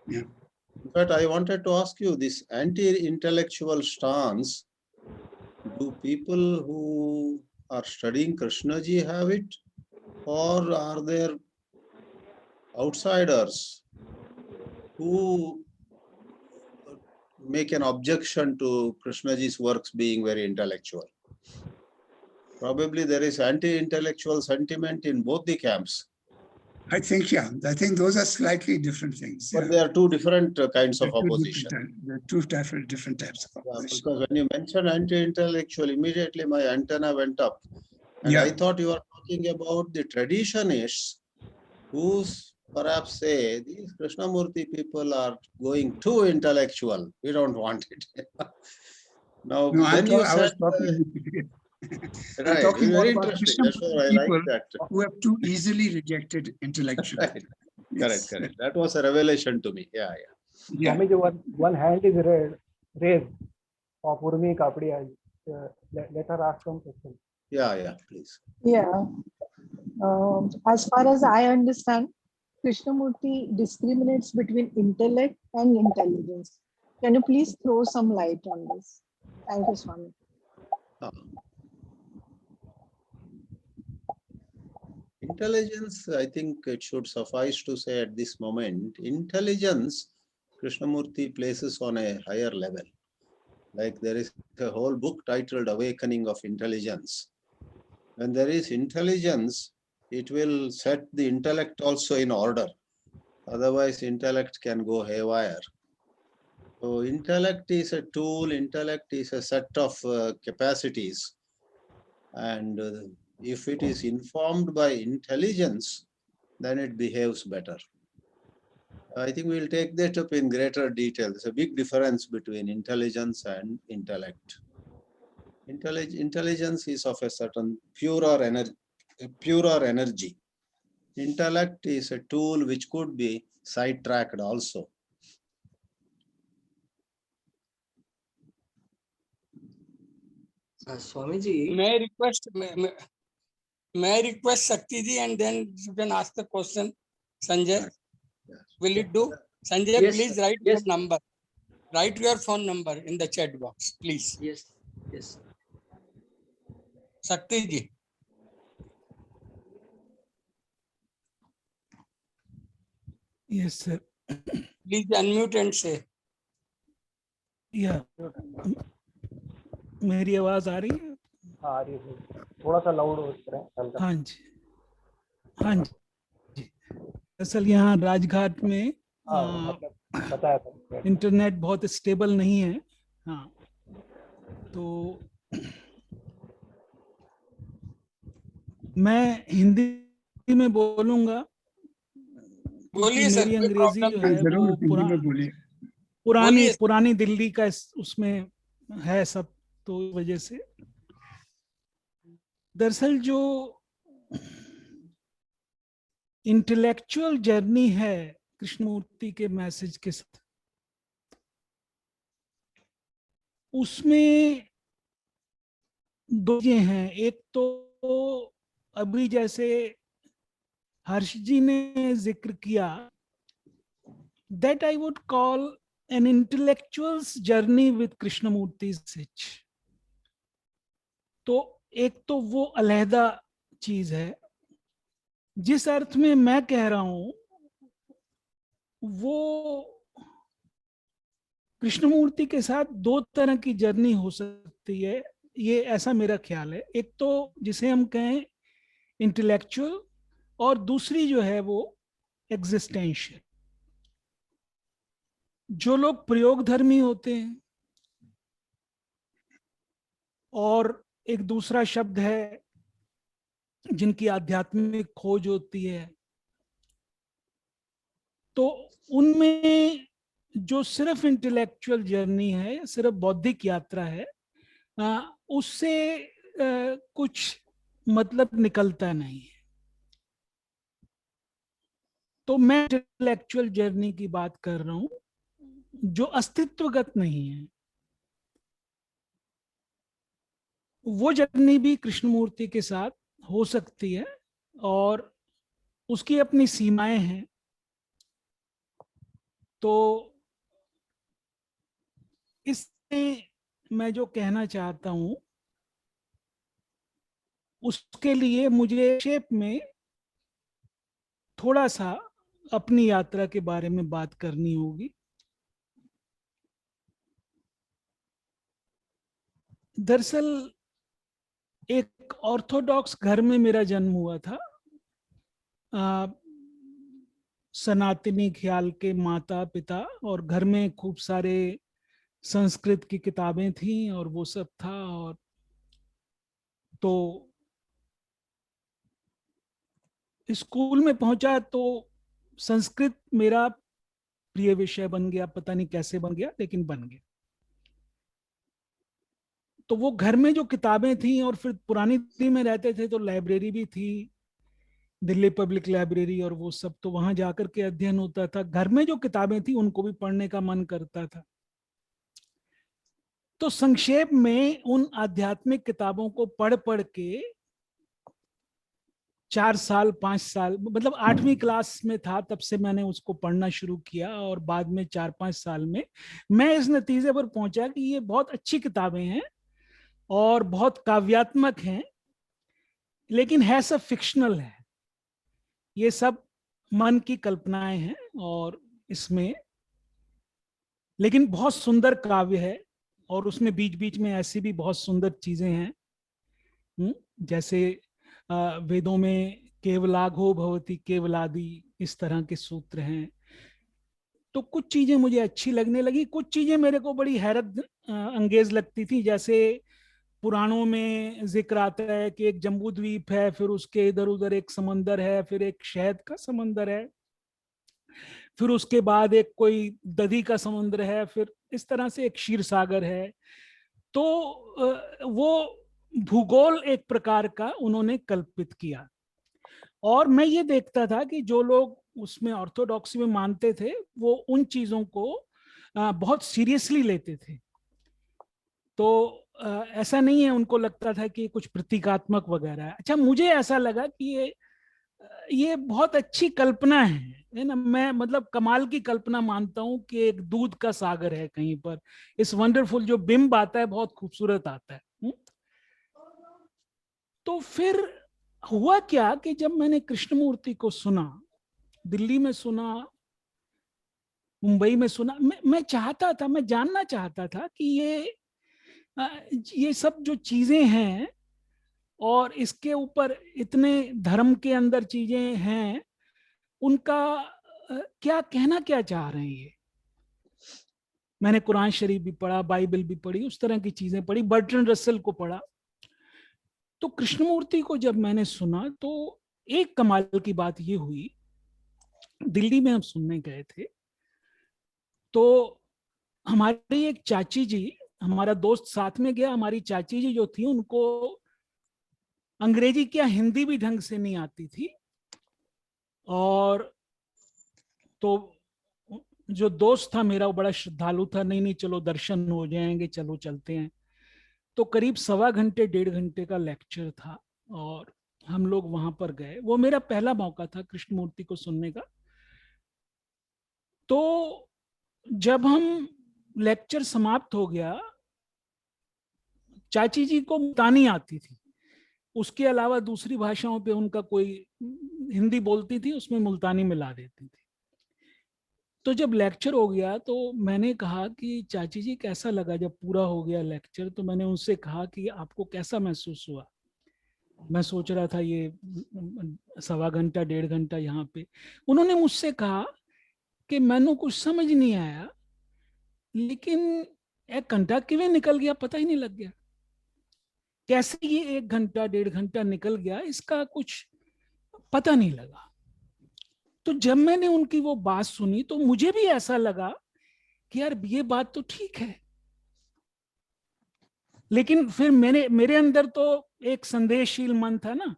Yeah. In fact, I wanted to ask you, this anti-intellectual stance, do people who are studying Krishnaji have it, or are there outsiders who make an objection to Krishnaji's works being very intellectual? Probably there is anti-intellectual sentiment in both the camps. I think those are slightly different things. But they are two different kinds of opposition. There are two different types of opposition. Because when you mentioned anti-intellectual, immediately my antenna went up. And I thought you were talking about the traditionists who perhaps say, these Krishnamurti people are going too intellectual. We don't want it. Now, then you said... I'm talking very about interesting. That's why I like that. Who have too easily rejected intellectually. Right. Yes. Correct. That was a revelation to me. Yeah. One hand is raised of Urmi Kapadia. Let her ask some questions. Yeah, please. Yeah. As far as I understand, Krishnamurti discriminates between intellect and intelligence. Can you please throw some light on this? Thank you, Swami. Intelligence, I think it should suffice to say at this moment, intelligence, Krishnamurti places on a higher level. Like there is a whole book titled Awakening of Intelligence. When there is intelligence, it will set the intellect also in order. Otherwise, intellect can go haywire. So intellect is a tool, intellect is a set of capacities. And if it is informed by intelligence, then it behaves better. I think we'll take that up in greater detail. There's a big difference between intelligence and intellect. Intelligence is of a certain purer energy. intellect is a tool which could be sidetracked also. Swamiji, may I request Shakti ji, and then you can ask the question. Sanjay, Yes. will it do? Sanjay, Yes, please sir. write Yes. your number. Write your phone number in the chat box, please. yes, yes. Shakti ji. Yes, sir. Please unmute and say. या मेरी आवाज आ रही है? हाँ, आ रही है। थोड़ा सा लाउड हो रहा है हल्का। हाँ जी, हाँ जी। असल यहाँ राजघाट में मतलब बताया था इंटरनेट बहुत स्टेबल नहीं है। हाँ, तो मैं हिंदी में बोलूंगा। बोलिए सर, मेरी कोई अंग्रेजी प्रॉब्लम जो नहीं। है जरूर वो हिंदी में बोलिए। पुरानी बोलिए। पुरानी दिल्ली का उसमें है सब, तो इस वजह से दरअसल जो इंटेलेक्चुअल जर्नी है कृष्णमूर्ति के मैसेज के साथ, उसमें दो चीजें हैं। एक तो अभी जैसे हर्ष जी ने जिक्र किया, that I would call an intellectual's journey with Krishnamurti such. तो एक तो वो अलहदा चीज है। जिस अर्थ में मैं कह रहा हूं वो कृष्णमूर्ति के साथ दो तरह की जर्नी हो सकती है, ये ऐसा मेरा ख्याल है। एक तो जिसे हम कहें इंटेलेक्चुअल, और दूसरी जो है वो एग्जिस्टेंशियल। जो लोग प्रयोगधर्मी होते हैं, और एक दूसरा शब्द है जिनकी आध्यात्मिक खोज होती है, तो उनमें जो सिर्फ इंटेलेक्चुअल जर्नी है, सिर्फ बौद्धिक यात्रा है, उससे कुछ मतलब निकलता नहीं है। तो मैं इंटेलेक्चुअल जर्नी की बात कर रहा हूं जो अस्तित्वगत नहीं है। वो जर्नी भी कृष्णमूर्ति के साथ हो सकती है और उसकी अपनी सीमाएं हैं। तो इसमें मैं जो कहना चाहता हूं, उसके लिए मुझे शेप में थोड़ा सा अपनी यात्रा के बारे में बात करनी होगी। दरअसल एक ऑर्थोडॉक्स घर में मेरा जन्म हुआ था। सनातनी ख्याल के माता पिता, और घर में खूब सारे संस्कृत की किताबें थी और वो सब था। और तो स्कूल में पहुंचा तो संस्कृत मेरा प्रिय विषय बन गया। पता नहीं कैसे बन गया, लेकिन बन गया। तो वो घर में जो किताबें थी, और फिर पुरानी दिल्ली में रहते थे तो लाइब्रेरी भी थी, दिल्ली पब्लिक लाइब्रेरी, और वो सब तो वहां जाकर के अध्ययन होता था। घर में जो किताबें थी उनको भी पढ़ने का मन करता था। तो संक्षेप में उन आध्यात्मिक किताबों को पढ़ पढ़ के 4 साल 5 साल, मतलब 8वीं क्लास में था तब से मैंने उसको पढ़ना शुरू किया। और बाद में 4-5 साल में मैं इस नतीजे पर पहुंचा कि ये बहुत अच्छी किताबें हैं और बहुत काव्यात्मक हैं, लेकिन है सब फिक्शनल है। ये सब मन की कल्पनाएं हैं, और इसमें लेकिन बहुत सुंदर काव्य है। और उसमें बीच बीच में ऐसी भी बहुत सुंदर चीजें हैं, जैसे वेदों में केवलाघो भवति केवलादि, इस तरह के सूत्र हैं। तो कुछ चीजें मुझे अच्छी लगने लगी, कुछ चीजें मेरे को बड़ी हैरत अंगेज लगती थी। जैसे पुराणों में जिक्र आता है कि एक जम्बू द्वीप है, फिर उसके इधर उधर एक समंदर है, फिर एक शहद का समंदर है, फिर उसके बाद एक कोई दधी का समुद्र है, फिर इस तरह से एक क्षीर सागर है। तो वो भूगोल एक प्रकार का उन्होंने कल्पित किया। और मैं ये देखता था कि जो लोग उसमें ऑर्थोडॉक्सी में मानते थे वो उन चीजों को बहुत सीरियसली लेते थे। तो ऐसा नहीं है, उनको लगता था कि कुछ प्रतीकात्मक वगैरह है। अच्छा, मुझे ऐसा लगा कि ये बहुत अच्छी कल्पना है ना। मैं मतलब कमाल की कल्पना मानता हूं कि एक दूध का सागर है कहीं पर, इस वंडरफुल जो बिंब आता है बहुत खूबसूरत आता है। तो फिर हुआ क्या कि जब मैंने कृष्णमूर्ति को सुना, दिल्ली में सुना, मुंबई में सुना, मैं चाहता था, मैं जानना चाहता था कि ये सब जो चीजें हैं और इसके ऊपर इतने धर्म के अंदर चीजें हैं, उनका क्या कहना क्या चाह रहे हैं ये। मैंने कुरान शरीफ भी पढ़ा, बाइबल भी पढ़ी, उस तरह की चीजें पढ़ी, बर्ट्रैंड रसेल को पढ़ा। तो कृष्णमूर्ति को जब मैंने सुना तो एक कमाल की बात ये हुई, दिल्ली में हम सुनने गए थे तो हमारी एक चाची जी, हमारा दोस्त साथ में गया, हमारी चाची जी जो थी उनको अंग्रेजी क्या हिंदी भी ढंग से नहीं आती थी, और तो जो दोस्त था मेरा वो बड़ा श्रद्धालु था, नहीं नहीं चलो दर्शन हो जाएंगे, चलो चलते हैं। तो करीब 1.25 घंटे 1.5 घंटे का लेक्चर था और हम लोग वहां पर गए। वो मेरा पहला मौका था कृष्णमूर्ति को सुनने का। तो जब हम लेक्चर समाप्त हो गया, चाची जी को मुल्तानी आती थी, उसके अलावा दूसरी भाषाओं पे उनका कोई, हिंदी बोलती थी उसमें मुल्तानी मिला देती थी। तो जब लेक्चर हो गया तो मैंने कहा कि चाची जी कैसा लगा जब पूरा हो गया लेक्चर। तो मैंने उनसे कहा कि आपको कैसा महसूस हुआ। मैं सोच रहा था ये 1.25 घंटा 1.5 घंटा यहाँ पे। उन्होंने मुझसे कहा कि मैंने कुछ समझ नहीं आया, लेकिन 1 घंटा किवें निकल गया पता ही नहीं लग गया। कैसे ये 1 घंटा 1.5 घंटा निकल गया इसका कुछ पता नहीं लगा। तो जब मैंने उनकी वो बात सुनी तो मुझे भी ऐसा लगा कि यार ये बात तो ठीक है, लेकिन फिर मेरे अंदर तो एक संदेशशील मन था ना,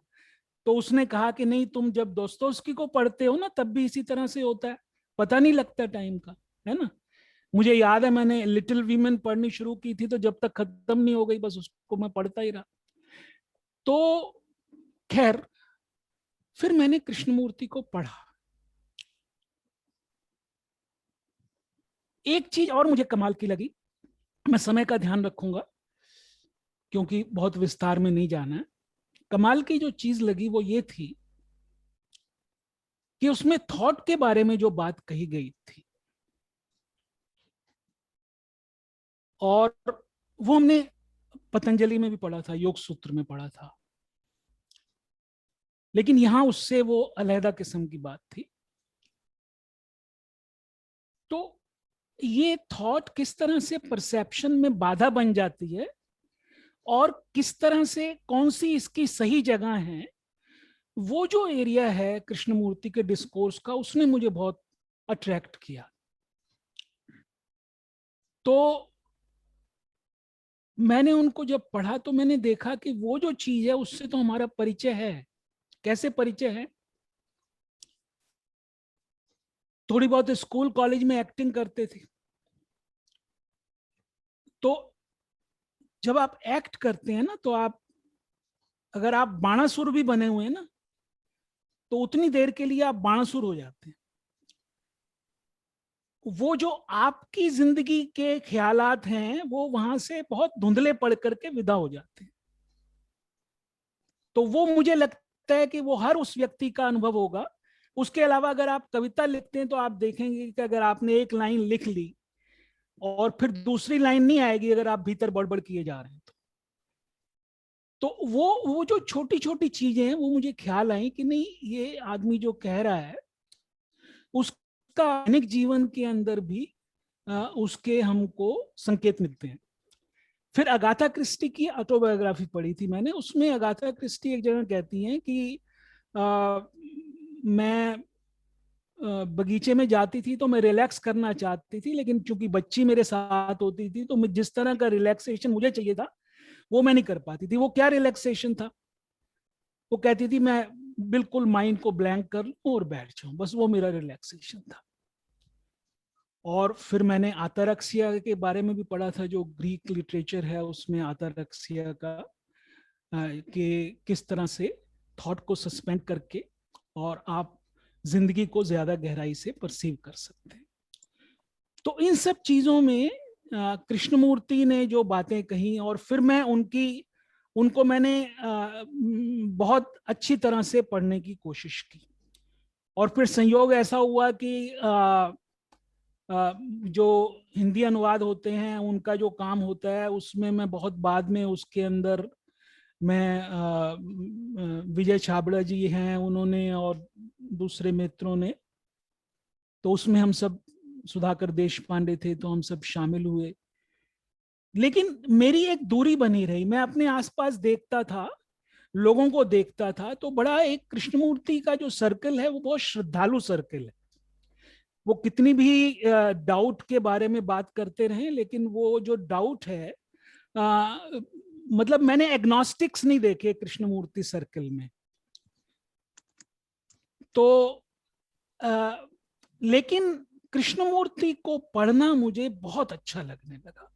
तो उसने कहा कि नहीं, तुम जब दोस्तोवस्की को पढ़ते हो ना तब भी इसी तरह से होता है, पता नहीं लगता टाइम का, है ना। मुझे याद है मैंने लिटिल वीमेन पढ़नी शुरू की थी तो जब तक खत्म नहीं हो गई बस उसको मैं पढ़ता ही रहा। तो खैर फिर मैंने कृष्णमूर्ति को पढ़ा। एक चीज और मुझे कमाल की लगी, मैं समय का ध्यान रखूंगा क्योंकि बहुत विस्तार में नहीं जाना है। कमाल की जो चीज लगी वो ये थी कि उसमें थॉट के बारे में जो बात कही गई थी, और वो हमने पतंजलि में भी पढ़ा था, योग सूत्र में पढ़ा था, लेकिन यहां उससे वो अलहदा किस्म की बात थी। तो ये थॉट किस तरह से परसेप्शन में बाधा बन जाती है और किस तरह से कौन सी इसकी सही जगह है, वो जो एरिया है कृष्णमूर्ति के डिस्कोर्स का, उसने मुझे बहुत अट्रैक्ट किया। तो मैंने उनको जब पढ़ा तो मैंने देखा कि वो जो चीज है उससे तो हमारा परिचय है। कैसे परिचय है? थोड़ी बहुत स्कूल कॉलेज में एक्टिंग करते थे, तो जब आप एक्ट करते हैं ना तो आप, अगर आप बाणासुर भी बने हुए हैं ना तो उतनी देर के लिए आप बाणासुर हो जाते हैं। वो जो आपकी जिंदगी के ख्यालात हैं वो वहां से बहुत धुंधले पड़ करके विदा हो जाते हैं। तो वो मुझे लगता है कि वो हर उस व्यक्ति का अनुभव होगा। उसके अलावा अगर आप कविता लिखते हैं तो आप देखेंगे कि अगर आपने एक लाइन लिख ली और फिर दूसरी लाइन नहीं आएगी अगर आप भीतर बड़बड़ किए जा रहे हैं तो वो जो छोटी छोटी चीजें हैं वो मुझे ख्याल आई कि नहीं, ये आदमी जो कह रहा है उसका दैनिक जीवन के अंदर भी उसके हमको संकेत मिलते हैं। फिर अगाथा क्रिस्टी की ऑटोबायोग्राफी पढ़ी थी मैंने। उसमें अगाथा क्रिस्टी एक जगह कहती हैं कि मैं बगीचे में जाती थी तो मैं रिलैक्स करना चाहती थी, लेकिन चूंकि बच्ची मेरे साथ होती थी तो मैं जिस तरह का रिलैक्सेशन मुझे चाहिए था वो मैं नहीं कर पाती थी। वो क्या रिलैक्सेशन था? वो कहती थी मैं बिल्कुल माइंड को ब्लैंक कर लूं और बैठ जाऊं, बस वो मेरा रिलैक्सेशन था। और फिर मैंने आतारक्सिया के बारे में भी पढ़ा था, जो ग्रीक लिटरेचर है उसमें आतारक्सिया का कि किस तरह से थॉट को सस्पेंड करके और आप जिंदगी को ज्यादा गहराई से परसीव कर सकते हैं। तो इन सब चीजों में कृष्णमूर्ति ने जो बातें कही, और फिर मैं उनको मैंने बहुत अच्छी तरह से पढ़ने की कोशिश की। और फिर संयोग ऐसा हुआ कि जो हिंदी अनुवाद होते हैं उनका जो काम होता है उसमें मैं बहुत बाद में उसके अंदर मैं विजय छाबड़ा जी हैं उन्होंने और दूसरे मित्रों ने, तो उसमें हम सब, सुधाकर देश पांडे थे तो हम सब शामिल हुए। लेकिन मेरी एक दूरी बनी रही, मैं अपने आसपास देखता था, लोगों को देखता था, तो बड़ा एक कृष्णमूर्ति का जो सर्कल है वो बहुत श्रद्धालु सर्कल है। वो कितनी भी डाउट के बारे में बात करते रहे, लेकिन वो जो डाउट है मतलब मैंने एग्नोस्टिक्स नहीं देखे कृष्णमूर्ति सर्कल में। तो लेकिन कृष्णमूर्ति को पढ़ना मुझे बहुत अच्छा लगने लगा।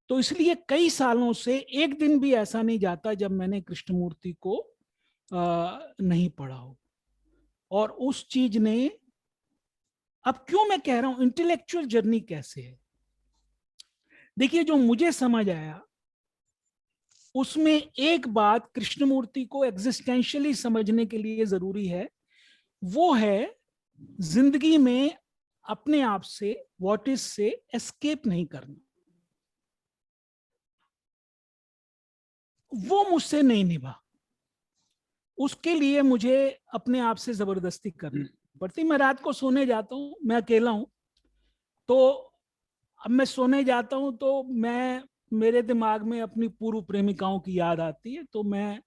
तो इसलिए कई सालों से एक दिन भी ऐसा नहीं जाता जब मैंने कृष्णमूर्ति को नहीं पढ़ा हो। और उस चीज ने, अब क्यों मैं कह रहा हूं इंटेलेक्चुअल जर्नी कैसे है, देखिए जो मुझे समझ आया उसमें एक बात कृष्णमूर्ति को एग्जिस्टेंशियली समझने के लिए जरूरी है, वो है जिंदगी में अपने आप से, व्हाट इज से एस्केप नहीं करना। वो मुझसे नहीं निभा, उसके लिए मुझे अपने आप से जबरदस्ती करनी पड़ती। मैं रात को सोने जाता हूं, मैं अकेला हूं, तो अब मैं सोने जाता हूं तो मेरे दिमाग में अपनी पूर्व प्रेमिकाओं की याद आती है, तो मैं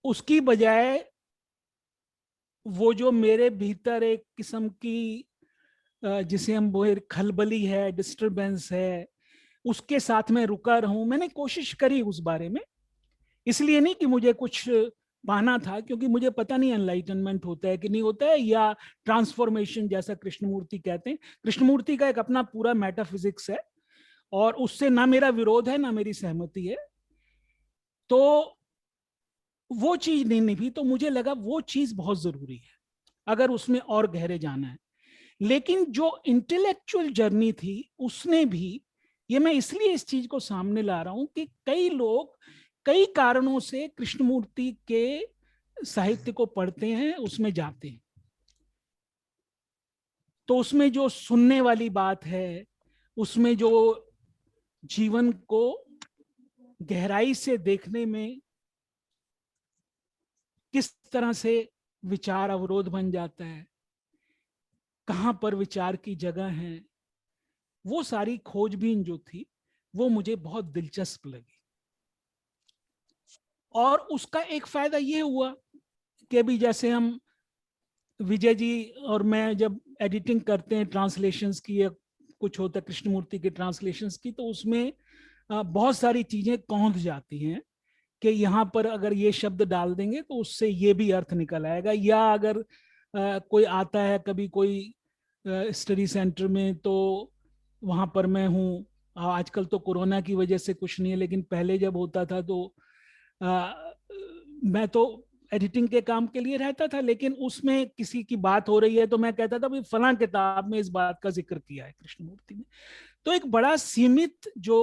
उसकी बजाय वो जो मेरे भीतर एक किस्म की जिसे हम वो खलबली है, डिस्टरबेंस है, उसके साथ में रुका रहूं। मैंने कोशिश करी उस बारे में, इसलिए नहीं कि मुझे कुछ पाना था, क्योंकि मुझे पता नहीं एनलाइटनमेंट होता है कि नहीं होता है, या ट्रांसफॉर्मेशन जैसा कृष्णमूर्ति कहते हैं। कृष्णमूर्ति का एक अपना पूरा मेटाफिजिक्स है और उससे ना मेरा विरोध है ना मेरी सहमति है। तो वो चीज नहीं निभी, तो मुझे लगा वो चीज बहुत जरूरी है अगर उसमें और गहरे जाना है। लेकिन जो इंटेलेक्चुअल जर्नी थी उसने भी, ये मैं इसलिए इस चीज को सामने ला रहा हूं कि कई लोग कई कारणों से कृष्णमूर्ति के साहित्य को पढ़ते हैं, उसमें जाते हैं, तो उसमें जो सुनने वाली बात है, उसमें जो जीवन को गहराई से देखने में किस तरह से विचार अवरोध बन जाता है, कहां पर विचार की जगह है, वो सारी खोजबीन जो थी वो मुझे बहुत दिलचस्प लगी। और उसका एक फायदा ये हुआ कि अभी जैसे हम विजय जी और मैं जब एडिटिंग करते हैं ट्रांसलेशंस की या कुछ होता है कृष्णमूर्ति के ट्रांसलेशंस की, तो उसमें बहुत सारी चीजें कौंध जाती हैं कि यहाँ पर अगर ये शब्द डाल देंगे तो उससे ये भी अर्थ निकल आएगा। या अगर कोई आता है कभी कोई स्टडी सेंटर में, तो वहां पर मैं हूँ, आजकल तो कोरोना की वजह से कुछ नहीं है, लेकिन पहले जब होता था तो मैं तो एडिटिंग के काम के लिए रहता था, लेकिन उसमें किसी की बात हो रही है तो मैं कहता था भाई फलां किताब में इस बात का जिक्र किया है कृष्णमूर्ति ने। तो एक बड़ा सीमित जो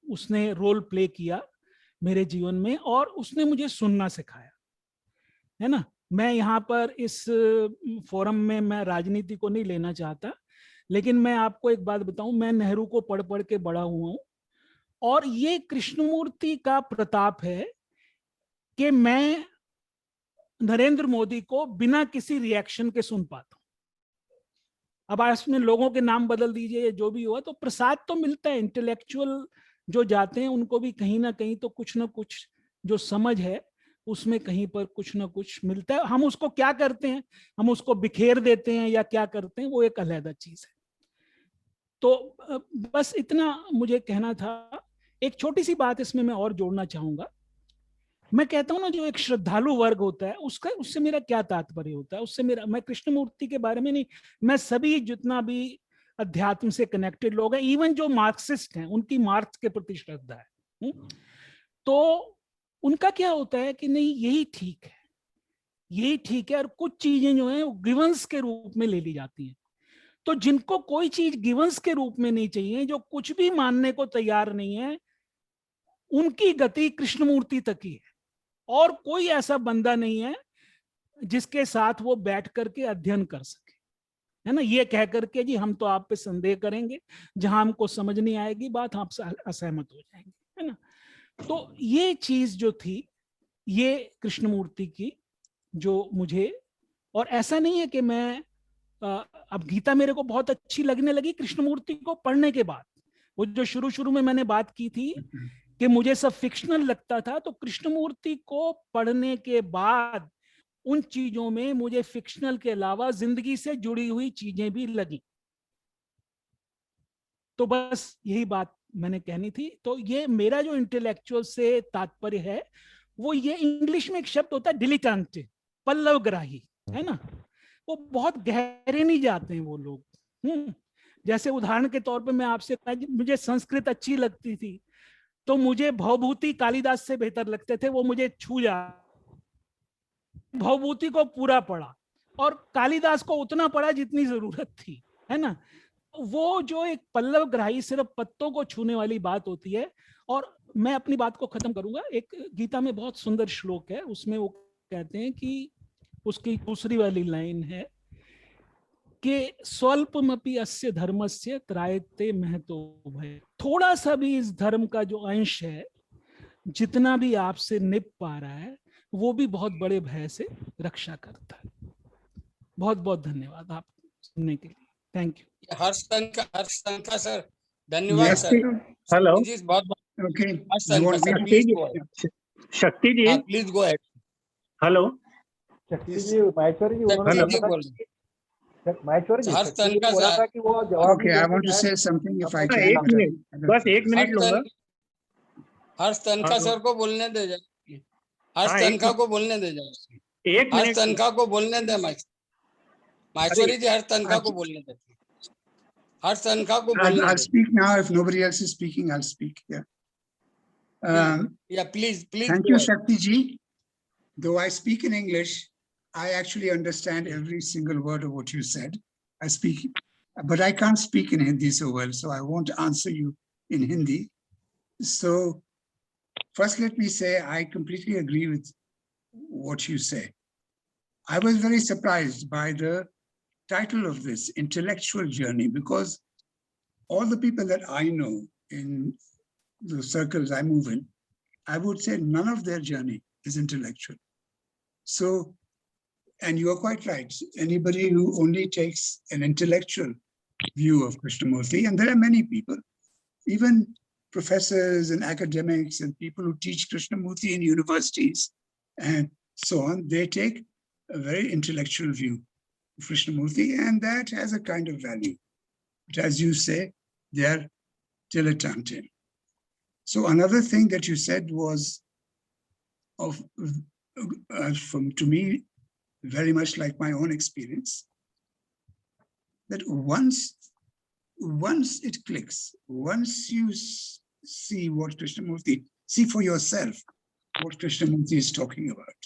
उसने रोल प्ले किया मेरे जीवन में, और उसने मुझे सुनना सिखाया, है ना। मैं यहाँ पर इस फोरम में मैं राजनीति को नहीं लेना चाहता, लेकिन मैं आपको एक बात बताऊं, मैं नेहरू को पढ़ पढ़ के बड़ा हुआ हूं, और ये कृष्णमूर्ति का प्रताप है कि मैं नरेंद्र मोदी को बिना किसी रिएक्शन के सुन पाता हूं। अब आज में लोगों के नाम बदल दीजिए, जो भी हुआ, तो प्रसाद तो मिलता है। इंटेलेक्चुअल जो जाते हैं उनको भी कहीं ना कहीं तो कुछ ना कुछ जो समझ है उसमें कहीं पर कुछ ना कुछ मिलता है। हम उसको क्या करते हैं, हम उसको बिखेर देते हैं या क्या करते हैं, वो एक अलग चीज है। तो बस इतना मुझे कहना था। एक छोटी सी बात इसमें मैं और जोड़ना चाहूंगा मैं कहता हूं ना, जो एक श्रद्धालु वर्ग होता है उसका, उससे मेरा क्या तात्पर्य होता है, उससे मेरा, मैं कृष्णमूर्ति के बारे में नहीं, मैं सभी जितना भी अध्यात्म से कनेक्टेड लोग हैं, इवन जो मार्क्सिस्ट हैं, उनकी मार्क्स के प्रति श्रद्धा है। तो उनका क्या होता है कि नहीं, यही ठीक है, यही ठीक है, और कुछ चीजें जो हैं वो गिवंस के रूप में ले ली जाती हैं। तो जिनको कोई चीज गिवंस के रूप में नहीं चाहिए, जो कुछ भी मानने को तैयार नहीं है, उनकी गति कृष्णमूर्ति तक ही है, और कोई ऐसा बंदा नहीं है जिसके साथ वो बैठ करके अध्ययन कर सके, है ना, ये कह करके जी हम तो आप पे संदेह करेंगे, जहां हमको समझ नहीं आएगी बात, हम असहमत हो जाएंगे, है ना। तो ये चीज जो थी, ये कृष्णमूर्ति की जो मुझे, और ऐसा नहीं है कि मैं अब गीता मेरे को बहुत अच्छी लगने लगी कृष्णमूर्ति को पढ़ने के बाद। वो जो शुरू शुरू में मैंने बात की थी कि मुझे सब फिक्शनल लगता था, तो कृष्णमूर्ति को पढ़ने के बाद उन चीजों में मुझे फिक्शनल के अलावा जिंदगी से जुड़ी हुई चीजें भी लगी। तो बस यही बात मैंने कहनी थी। तो ये मेरा जो इंटेलेक्चुअल से तात्पर्य है, वो ये इंग्लिश में एक शब्द होता है डिलिटेंट, पल्लवग्राही, है ना, वो बहुत गहरे नहीं जाते हैं वो लोग। जैसे उदाहरण के तौर पे मैं आपसे, मुझे संस्कृत अच्छी लगती थी, तो मुझे भवभूति कालिदास से बेहतर लगते थे, वो मुझे छू जा, भवभूति को पूरा पढ़ा और कालिदास को उतना पढ़ा जितनी जरूरत थी, है ना। वो जो एक पल्लवग्राही, सिर्फ पत्तों को छूने वाली बात होती है। और मैं अपनी बात को खत्म करूंगा, एक गीता में बहुत सुंदर श्लोक है, उसमें वो कहते हैं कि, उसकी दूसरी वाली लाइन है कि स्वल्पमपि अस्य धर्मस्य त्रायते महतो भय। थोड़ा सा भी इस धर्म का जो अंश है, जितना भी आपसे निप पा रहा है, वो भी बहुत बड़े भय से रक्षा करता है। बहुत बहुत धन्यवाद आप सुनने के लिए। Thank you. Harsh Tankha sir, धन्यवाद Yes, सर। हेलो, जी बहुत okay. Harsh You Tankha want me sir, to please take go it? Ahead. शक्ति जी, प्लीज गो अहेड। हेलो, शक्ति जी, माहेश्वरी जी, उन्होंने शक्ति जी कहा था बोल कि माहेश्वरी जी, हर्ष शक्ति जी तनखा ने बोला सर। था कि वो जवाब Okay, I want to say something if I आपको can. एक but मिनट, बस एक मिनट लूंगा। हर्ष तनखा हाँ, सर को बोलने दे जाए, हर्ष हाँ, तनखा को बोलने दे जाए, एक हर्ष मिनट। तनखा को बोलने दे। माहेश्वरी जी हर्ष तनखा को बोलने दे, हर्ष तनखा को बोलने I'll they. speak now. If nobody else is speaking, I'll speak. Yeah. या please Thank you, Shakti ji. Though I speak in English, I actually understand every single word of what you said. I speak, but I can't speak in Hindi so well, so I won't answer you in Hindi. So first, let me say I completely agree with what you say. I was very surprised by the title of this intellectual journey, because all the people that I know in the circles I move in, I would say none of their journey is intellectual. So, and you are quite right. Anybody who only takes an intellectual view of Krishnamurti, and there are many people, even professors and academics and people who teach Krishnamurti in universities and so on, they take a very intellectual view of Krishnamurti, and that has a kind of value. But as you say, they are dilettante. So another thing that you said was to me, very much like my own experience, that once it clicks, once you see what Krishnamurti, see for yourself what Krishnamurti is talking about,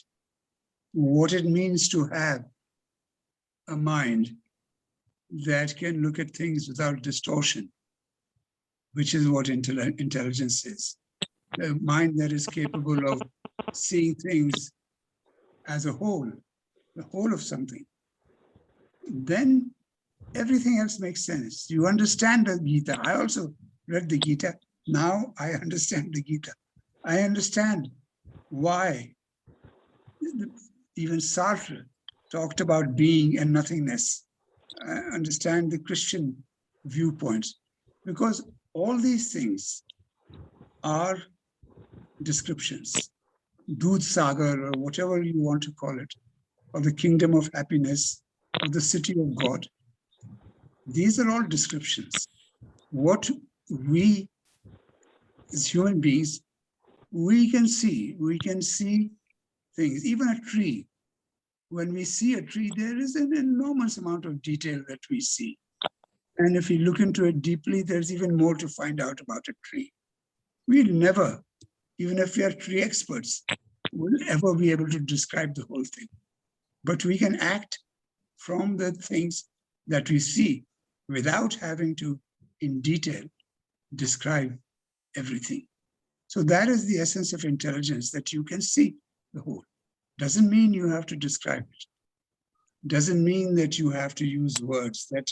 what it means to have a mind that can look at things without distortion, which is what intelligence is. A mind that is capable of seeing things as a whole, the whole of something. Then everything else makes sense. You understand the Gita. I also read the Gita. Now I understand the Gita. I understand why even Sartre talked about being and nothingness. I understand the Christian viewpoints, because all these things are descriptions. Dudh Sagar, or whatever you want to call it, or the kingdom of happiness, or the city of God. These are all descriptions. What we as human beings we can see things, even a tree. When we see a tree, there is an enormous amount of detail that we see. And if we look into it deeply, there's even more to find out about a tree. We'll never, even if we are tree experts, will ever be able to describe the whole thing. But we can act from the things that we see without having to, in detail, describe everything. So that is the essence of intelligence, that you can see the whole. Doesn't mean you have to describe it. Doesn't mean that you have to use words. That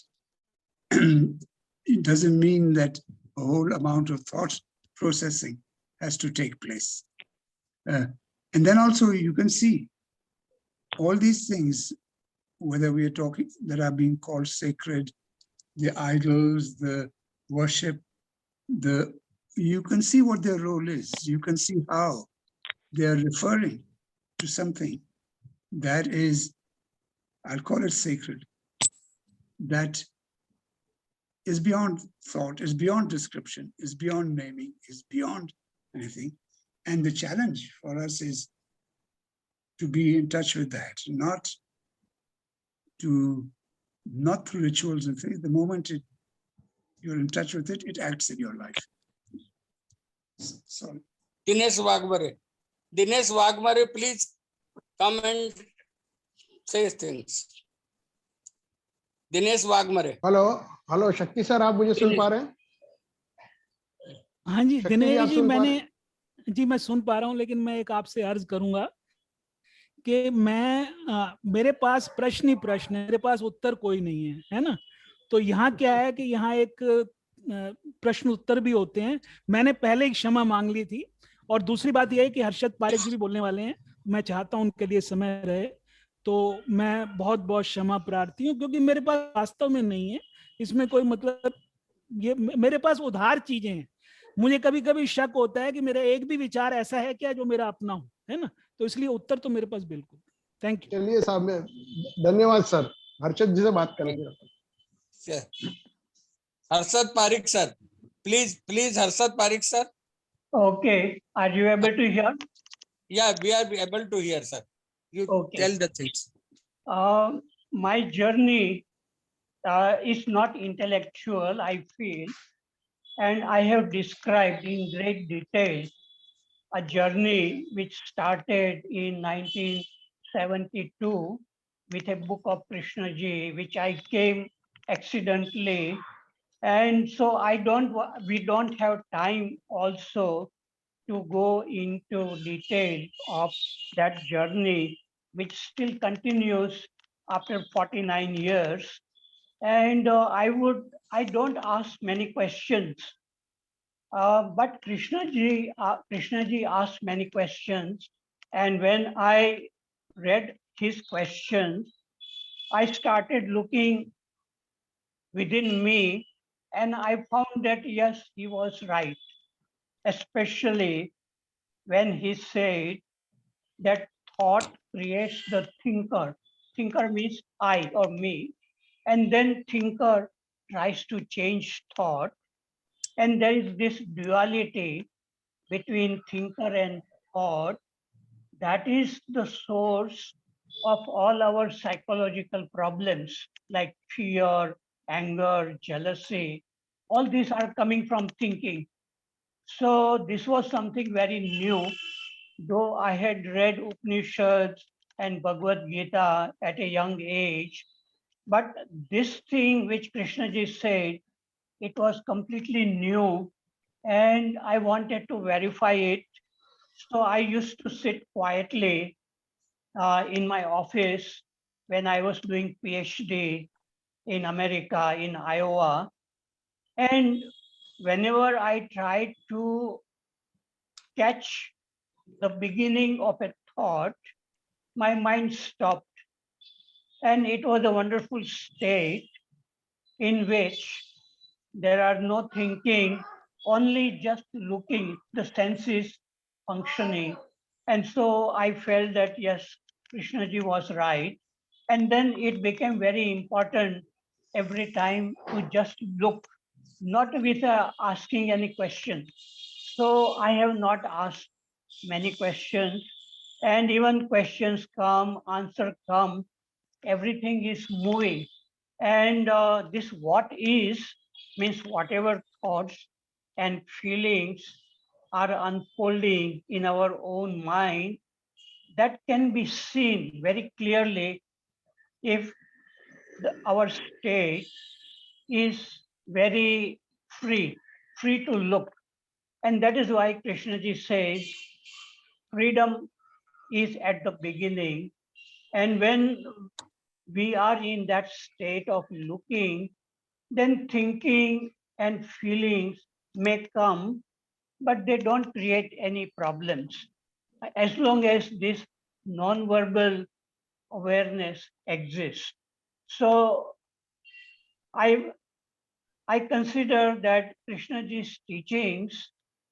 it doesn't mean that a whole amount of thought processing has to take place. And then also you can see all these things, whether we are talking that are being called sacred, the idols, the worship, you can see what their role is. You can see how they are referring to something that is, I'll call it sacred, that is beyond thought, is beyond description, is beyond naming, is beyond anything. And the challenge for us is to be in touch with that, not through rituals and things. The moment you're in touch with it, it acts in your life. Sorry. Dinesh Wagmare, please come and say things. Dinesh Waghmare. Hello शक्ति sir, आप मुझे सुन पा रहे हैं? हाँ जी दिनेश जी, मैं सुन पा रहा हूँ, लेकिन मैं एक आपसे अर्ज करूंगा कि मेरे पास प्रश्न ही प्रश्न है, मेरे पास उत्तर कोई नहीं है ना। तो यहाँ क्या है कि यहाँ एक प्रश्न उत्तर भी होते हैं। मैंने पहले ही क्षमा मांग ली थी, और दूसरी बात यह है कि हर्षद पारेख जी भी बोलने वाले हैं, मैं चाहता हूं उनके लिए समय रहे, तो मैं बहुत बहुत क्षमा प्रार्थी हूँ, क्योंकि मेरे पास वास्तव में नहीं है इसमें कोई मतलब, ये मेरे पास उधार चीजें हैं। मुझे कभी कभी शक होता है कि मेरा एक भी विचार ऐसा है क्या जो मेरा अपना हो, है ना, तो इसलिए उत्तर तो मेरे पास बिल्कुल। Thank you. चलिए साहब, धन्यवाद सर। हर्षद जी से बात करेंगे। Harshad Parikh sir, please Harshad Parikh sir. Okay, are you able to hear? Yeah, we are able to hear, sir. You tell the things. My journey is not intellectual, I feel, and I have described in great detail a journey which started in 1972 with a book of Krishnaji, which I came accidentally. And so we don't have time also to go into detail of that journey, which still continues after 49 years. And I don't ask many questions, but Krishnaji asked many questions. And when I read his questions, I started looking within me, and I found that, yes, he was right, especially when he said that thought creates the thinker. Thinker means I or me, and then thinker tries to change thought. And there is this duality between thinker and thought. That is the source of all our psychological problems like fear, anger, jealousy. All these are coming from thinking. So this was something very new, though I had read Upanishads and Bhagavad Gita at a young age. But this thing which Krishnaji said, it was completely new, and I wanted to verify it. So I used to sit quietly in my office when I was doing PhD in America, in Iowa. And whenever I tried to catch the beginning of a thought, my mind stopped. And it was a wonderful state in which there are no thinking, only just looking, the senses functioning. And so I felt that, yes, Krishnaji was right. And then it became very important every time to just look, not with asking any question. So I have not asked many questions, and even questions come, answer come, everything is moving. And this what is means whatever thoughts and feelings are unfolding in our own mind, that can be seen very clearly if our state is very free to look. And that is why Krishnaji says freedom is at the beginning. And when we are in that state of looking, then thinking and feelings may come, but they don't create any problems. As long as this non-verbal awareness exists. So I consider that Krishnaji's teachings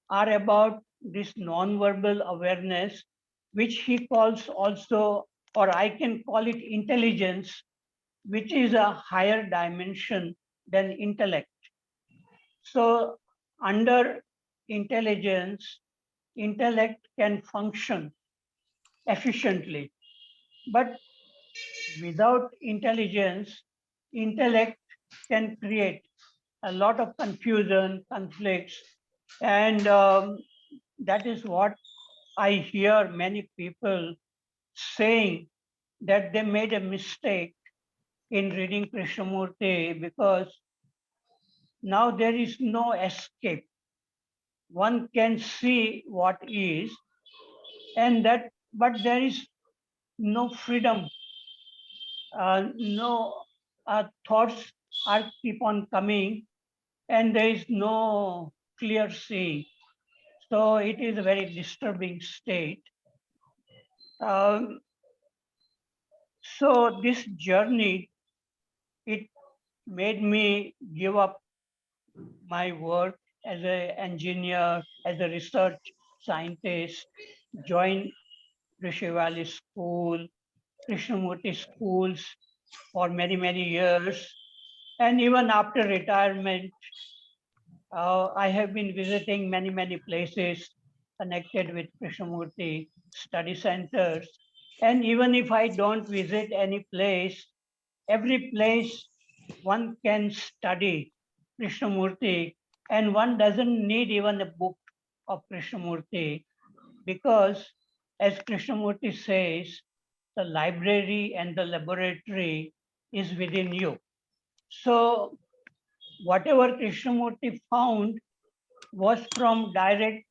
are about this non-verbal awareness, which he calls also, or I can call it intelligence, which is a higher dimension than intellect. So under intelligence, intellect can function efficiently, but without intelligence, intellect can create a lot of confusion, conflicts, and that is what I hear many people saying, that they made a mistake in reading Krishnamurti because now there is no escape. One can see what is, and that, but there is no freedom. No thoughts are keep on coming, and there is no clear seeing. So it is a very disturbing state. So this journey, it made me give up my work as an engineer, as a research scientist, join Rishi Valley School, Krishnamurti schools for many, many years. And even after retirement, I have been visiting many, many places connected with Krishnamurti study centers. And even if I don't visit any place, every place one can study Krishnamurti, and one doesn't need even a book of Krishnamurti, because as Krishnamurti says, the library and the laboratory is within you. So whatever Krishnamurti found was from direct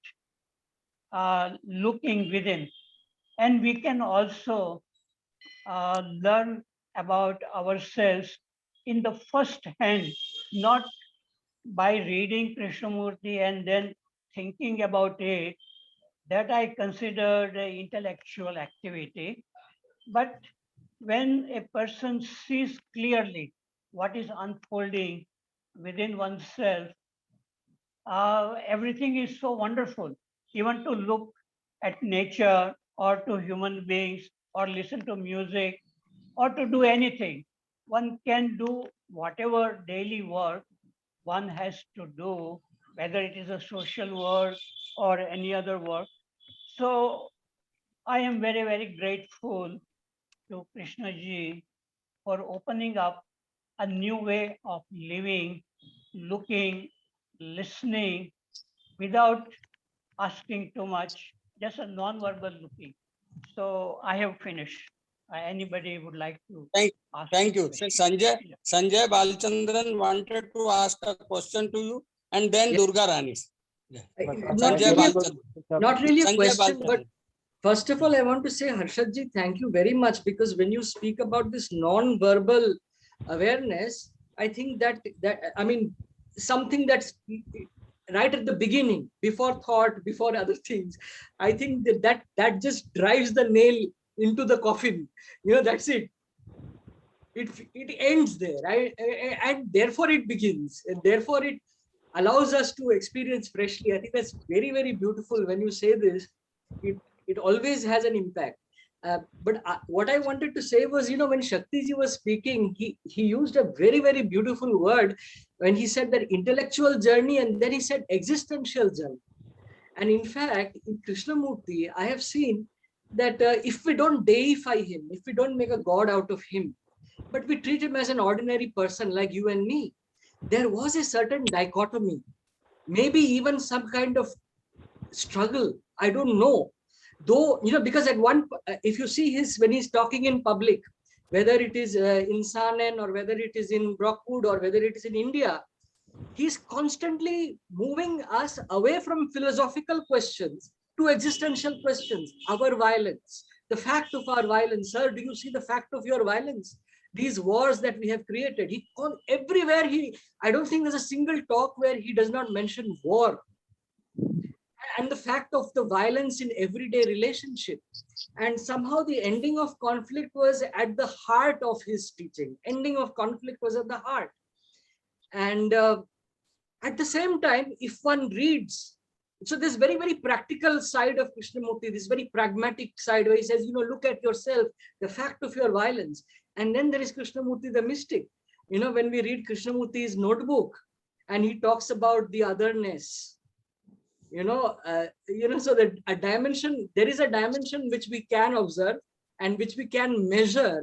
looking within. And we can also learn about ourselves in the first hand, not by reading Krishnamurti and then thinking about it. That I consider the intellectual activity. But when a person sees clearly what is unfolding within oneself, everything is so wonderful. Even to look at nature or to human beings or listen to music or to do anything, one can do whatever daily work one has to do, whether it is a social work or any other work. So I am very, very grateful to Krishnaji for opening up a new way of living, looking, listening without asking too much, just a non-verbal looking. So I have finished. Anybody would like to ask? Thank you. Sanjay Balchandran wanted to ask a question to you, and then Durga Rani. Not really a question, but first of all, I want to say, Harshadji, thank you very much, because when you speak about this non-verbal awareness, I think that I mean, something that's right at the beginning, before thought, before other things, I think that just drives the nail into the coffin. You know, that's it. It ends there, right? And therefore it begins, and therefore it allows us to experience freshly. I think that's very, very beautiful when you say this. It always has an impact. But what I wanted to say was, you know, when Shaktiji was speaking, he used a very, very beautiful word when he said that intellectual journey, and then he said existential journey. And in fact, in Krishnamurti, I have seen that if we don't deify him, if we don't make a god out of him, but we treat him as an ordinary person like you and me, there was a certain dichotomy, maybe even some kind of struggle. I don't know. Though, because at if you see when he's talking in public, whether it is in Sanen or whether it is in Brockwood or whether it is in India, he's constantly moving us away from philosophical questions to existential questions. Our violence, the fact of our violence. Sir, do you see the fact of your violence? These wars that we have created. Everywhere I don't think there's a single talk where he does not mention war. And the fact of the violence in everyday relationship. And somehow the ending of conflict was at the heart of his teaching. Ending of conflict was at the heart. And at the same time, if one reads, so this very, very practical side of Krishnamurti, this very pragmatic side where he says, look at yourself, the fact of your violence. And then there is Krishnamurti, the mystic. When we read Krishnamurti's notebook and he talks about the otherness, so that there is a dimension which we can observe and which we can measure,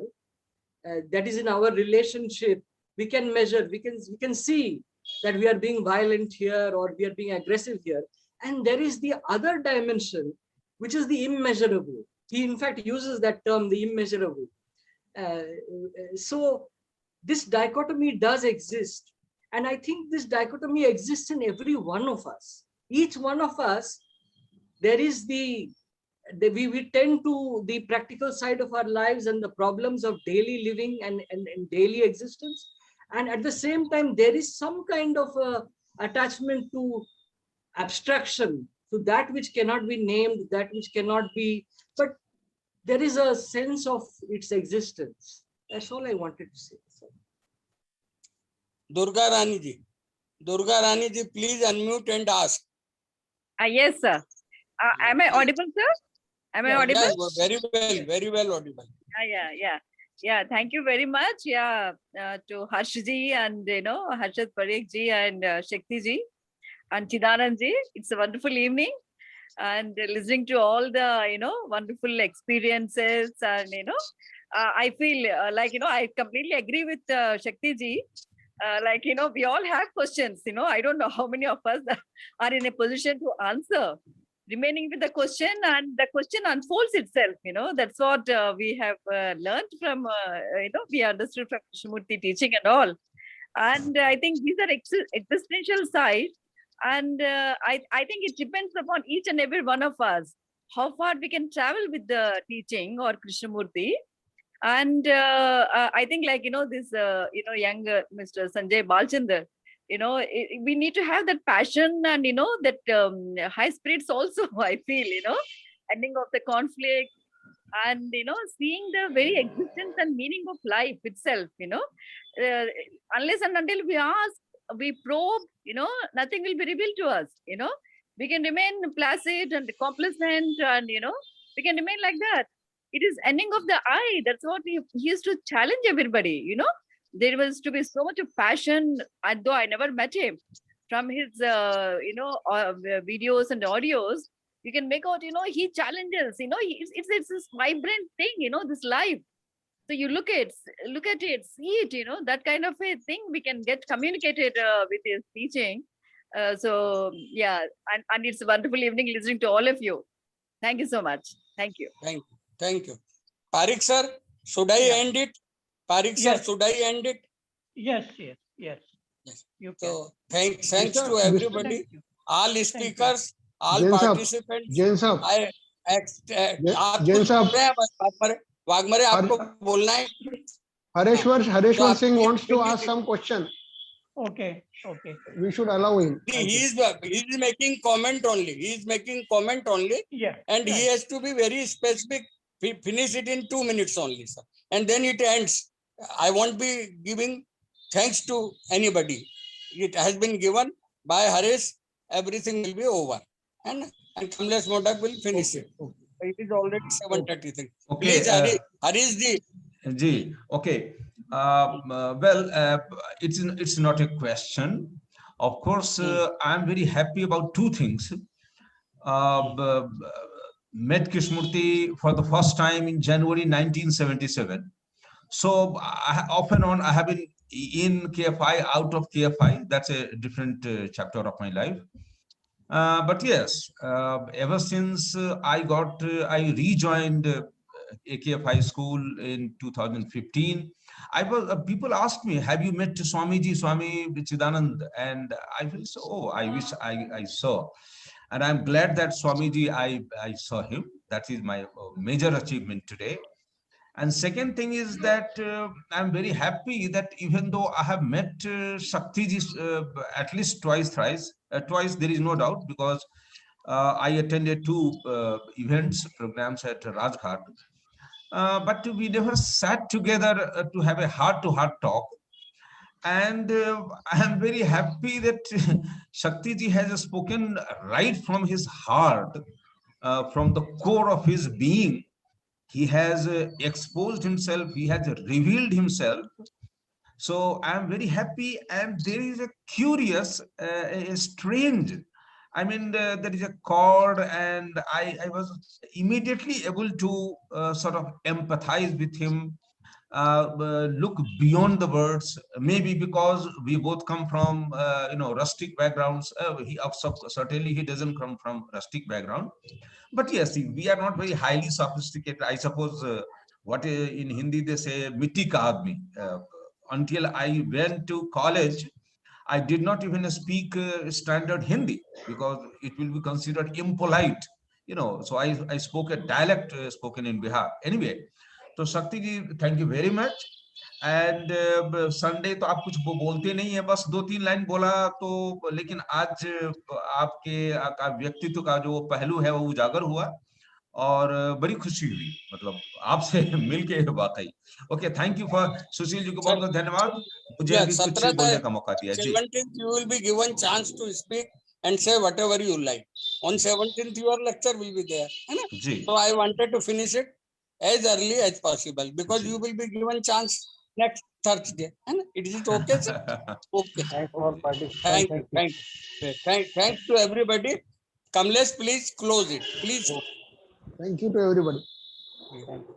that is in our relationship. We can measure, we can see that we are being violent here or we are being aggressive here. And there is the other dimension, which is the immeasurable. He in fact uses that term, the immeasurable. So this dichotomy does exist. And I think this dichotomy exists in every one of us. Each one of us, there is we tend to the practical side of our lives and the problems of daily living and daily existence. And at the same time, there is some kind of attachment to abstraction, to that which cannot be named, that which cannot be, but there is a sense of its existence. That's all I wanted to say. Durga Rani ji, please unmute and ask. Yes, sir. Am I audible, sir? Am I audible? Yeah, very well audible. Yeah. Thank you very much. Yeah, to Harshji and Harshad, Parekh ji and Shakti ji and Chidanandji. It's a wonderful evening, and listening to all the wonderful experiences, and I feel I completely agree with Shakti ji. We all have questions. I don't know how many of us are in a position to answer. Remaining with the question, and the question unfolds itself. That's what we have learned from. We understood from Krishnamurti teaching and all. And I think these are existential side. And I think it depends upon each and every one of us how far we can travel with the teaching or Krishnamurti. And I think this young Mr. Sanjay Balchandar, we need to have that passion and that high spirits also. I feel ending of the conflict and seeing the very existence and meaning of life itself. Unless and until we ask, we probe, nothing will be revealed to us. We can remain placid and complacent, and we can remain like that. It is ending of the eye. That's what he used to challenge everybody. There was to be so much of passion, and though I never met him, from his videos and audios, you can make out he challenges. It's this vibrant thing. This life. So you look at it, see it. That kind of a thing we can get communicated with his teaching. So yeah, and it's a wonderful evening listening to all of you. Thank you so much. Thank you. Thank you. Parekh sir, should I end it? Parekh sir, should I end it? Yes. You can. So thanks to everybody, all speakers, all participants. Jain sahab. Waghmare आपको बोलना है. Hareshwar Singh wants to ask some question. Okay. We should allow him. He is making comment only. Yeah. And he has to be very specific. Finish it in 2 minutes only, sir. And then it ends. I won't be giving thanks to anybody. It has been given by Harish. Everything will be over. And Kamlesh Modak will finish it. It is already 7:30 thing. Okay. Please, Harish ji. Okay. It's not a question. Of course, I'm very happy about two things. met Krishnamurti for the first time in January 1977. So off and on, I have been in KFI, out of KFI. That's a different chapter of my life. But yes, ever since I rejoined AKFI school in 2015. People asked me, "Have you met Swamiji, Swami Chidanand?" And I will say, "Oh, I wish I saw." And I'm glad that Swamiji, I saw him. That is my major achievement today. And second thing is that I'm very happy that even though I have met Shaktiji at least twice, thrice, twice there is no doubt, because I attended two events, programs at Rajghat. But we never sat together to have a heart-to-heart talk. And I am very happy that Shaktiji has spoken right from his heart, from the core of his being. He has exposed himself, he has revealed himself. So I am very happy, and there is a curious, a strange, I mean, there is a chord, and I was immediately able to sort of empathize with him, look beyond the words, maybe because we both come from, rustic backgrounds. Certainly he doesn't come from rustic background. But yes, we are not very highly sophisticated. I suppose what in Hindi they say, mitti ka aadmi. Until I went to college, I did not even speak standard Hindi, because it will be considered impolite. So I spoke a dialect spoken in Bihar. Anyway, so Shakti ji, thank you very much. And Sunday तो आप कुछ बोलते नहीं है, बस 2-3 line बोला तो, लेकिन आज आपके व्यक्तित्व का जो पहलू है वो उजागर हुआ, और बड़ी खुशी हुई, मतलब आपसे मिलके वाकई। Okay, thank you for, Sushil ji को बहुत बहुत धन्यवाद, मुझे अभी कुछ बोलने का मौका दिया जी। 17th you will be given chance to speak and say whatever you like. On 17th your lecture will be there, है ना? जी। So I wanted to finish it as early as possible, because you will be given chance next Thursday, है ना? It is okay, sir? Okay. Thanks for participating. Thanks to everybody. Kamlesh, please close it, please. Thank you to everybody. Thank you.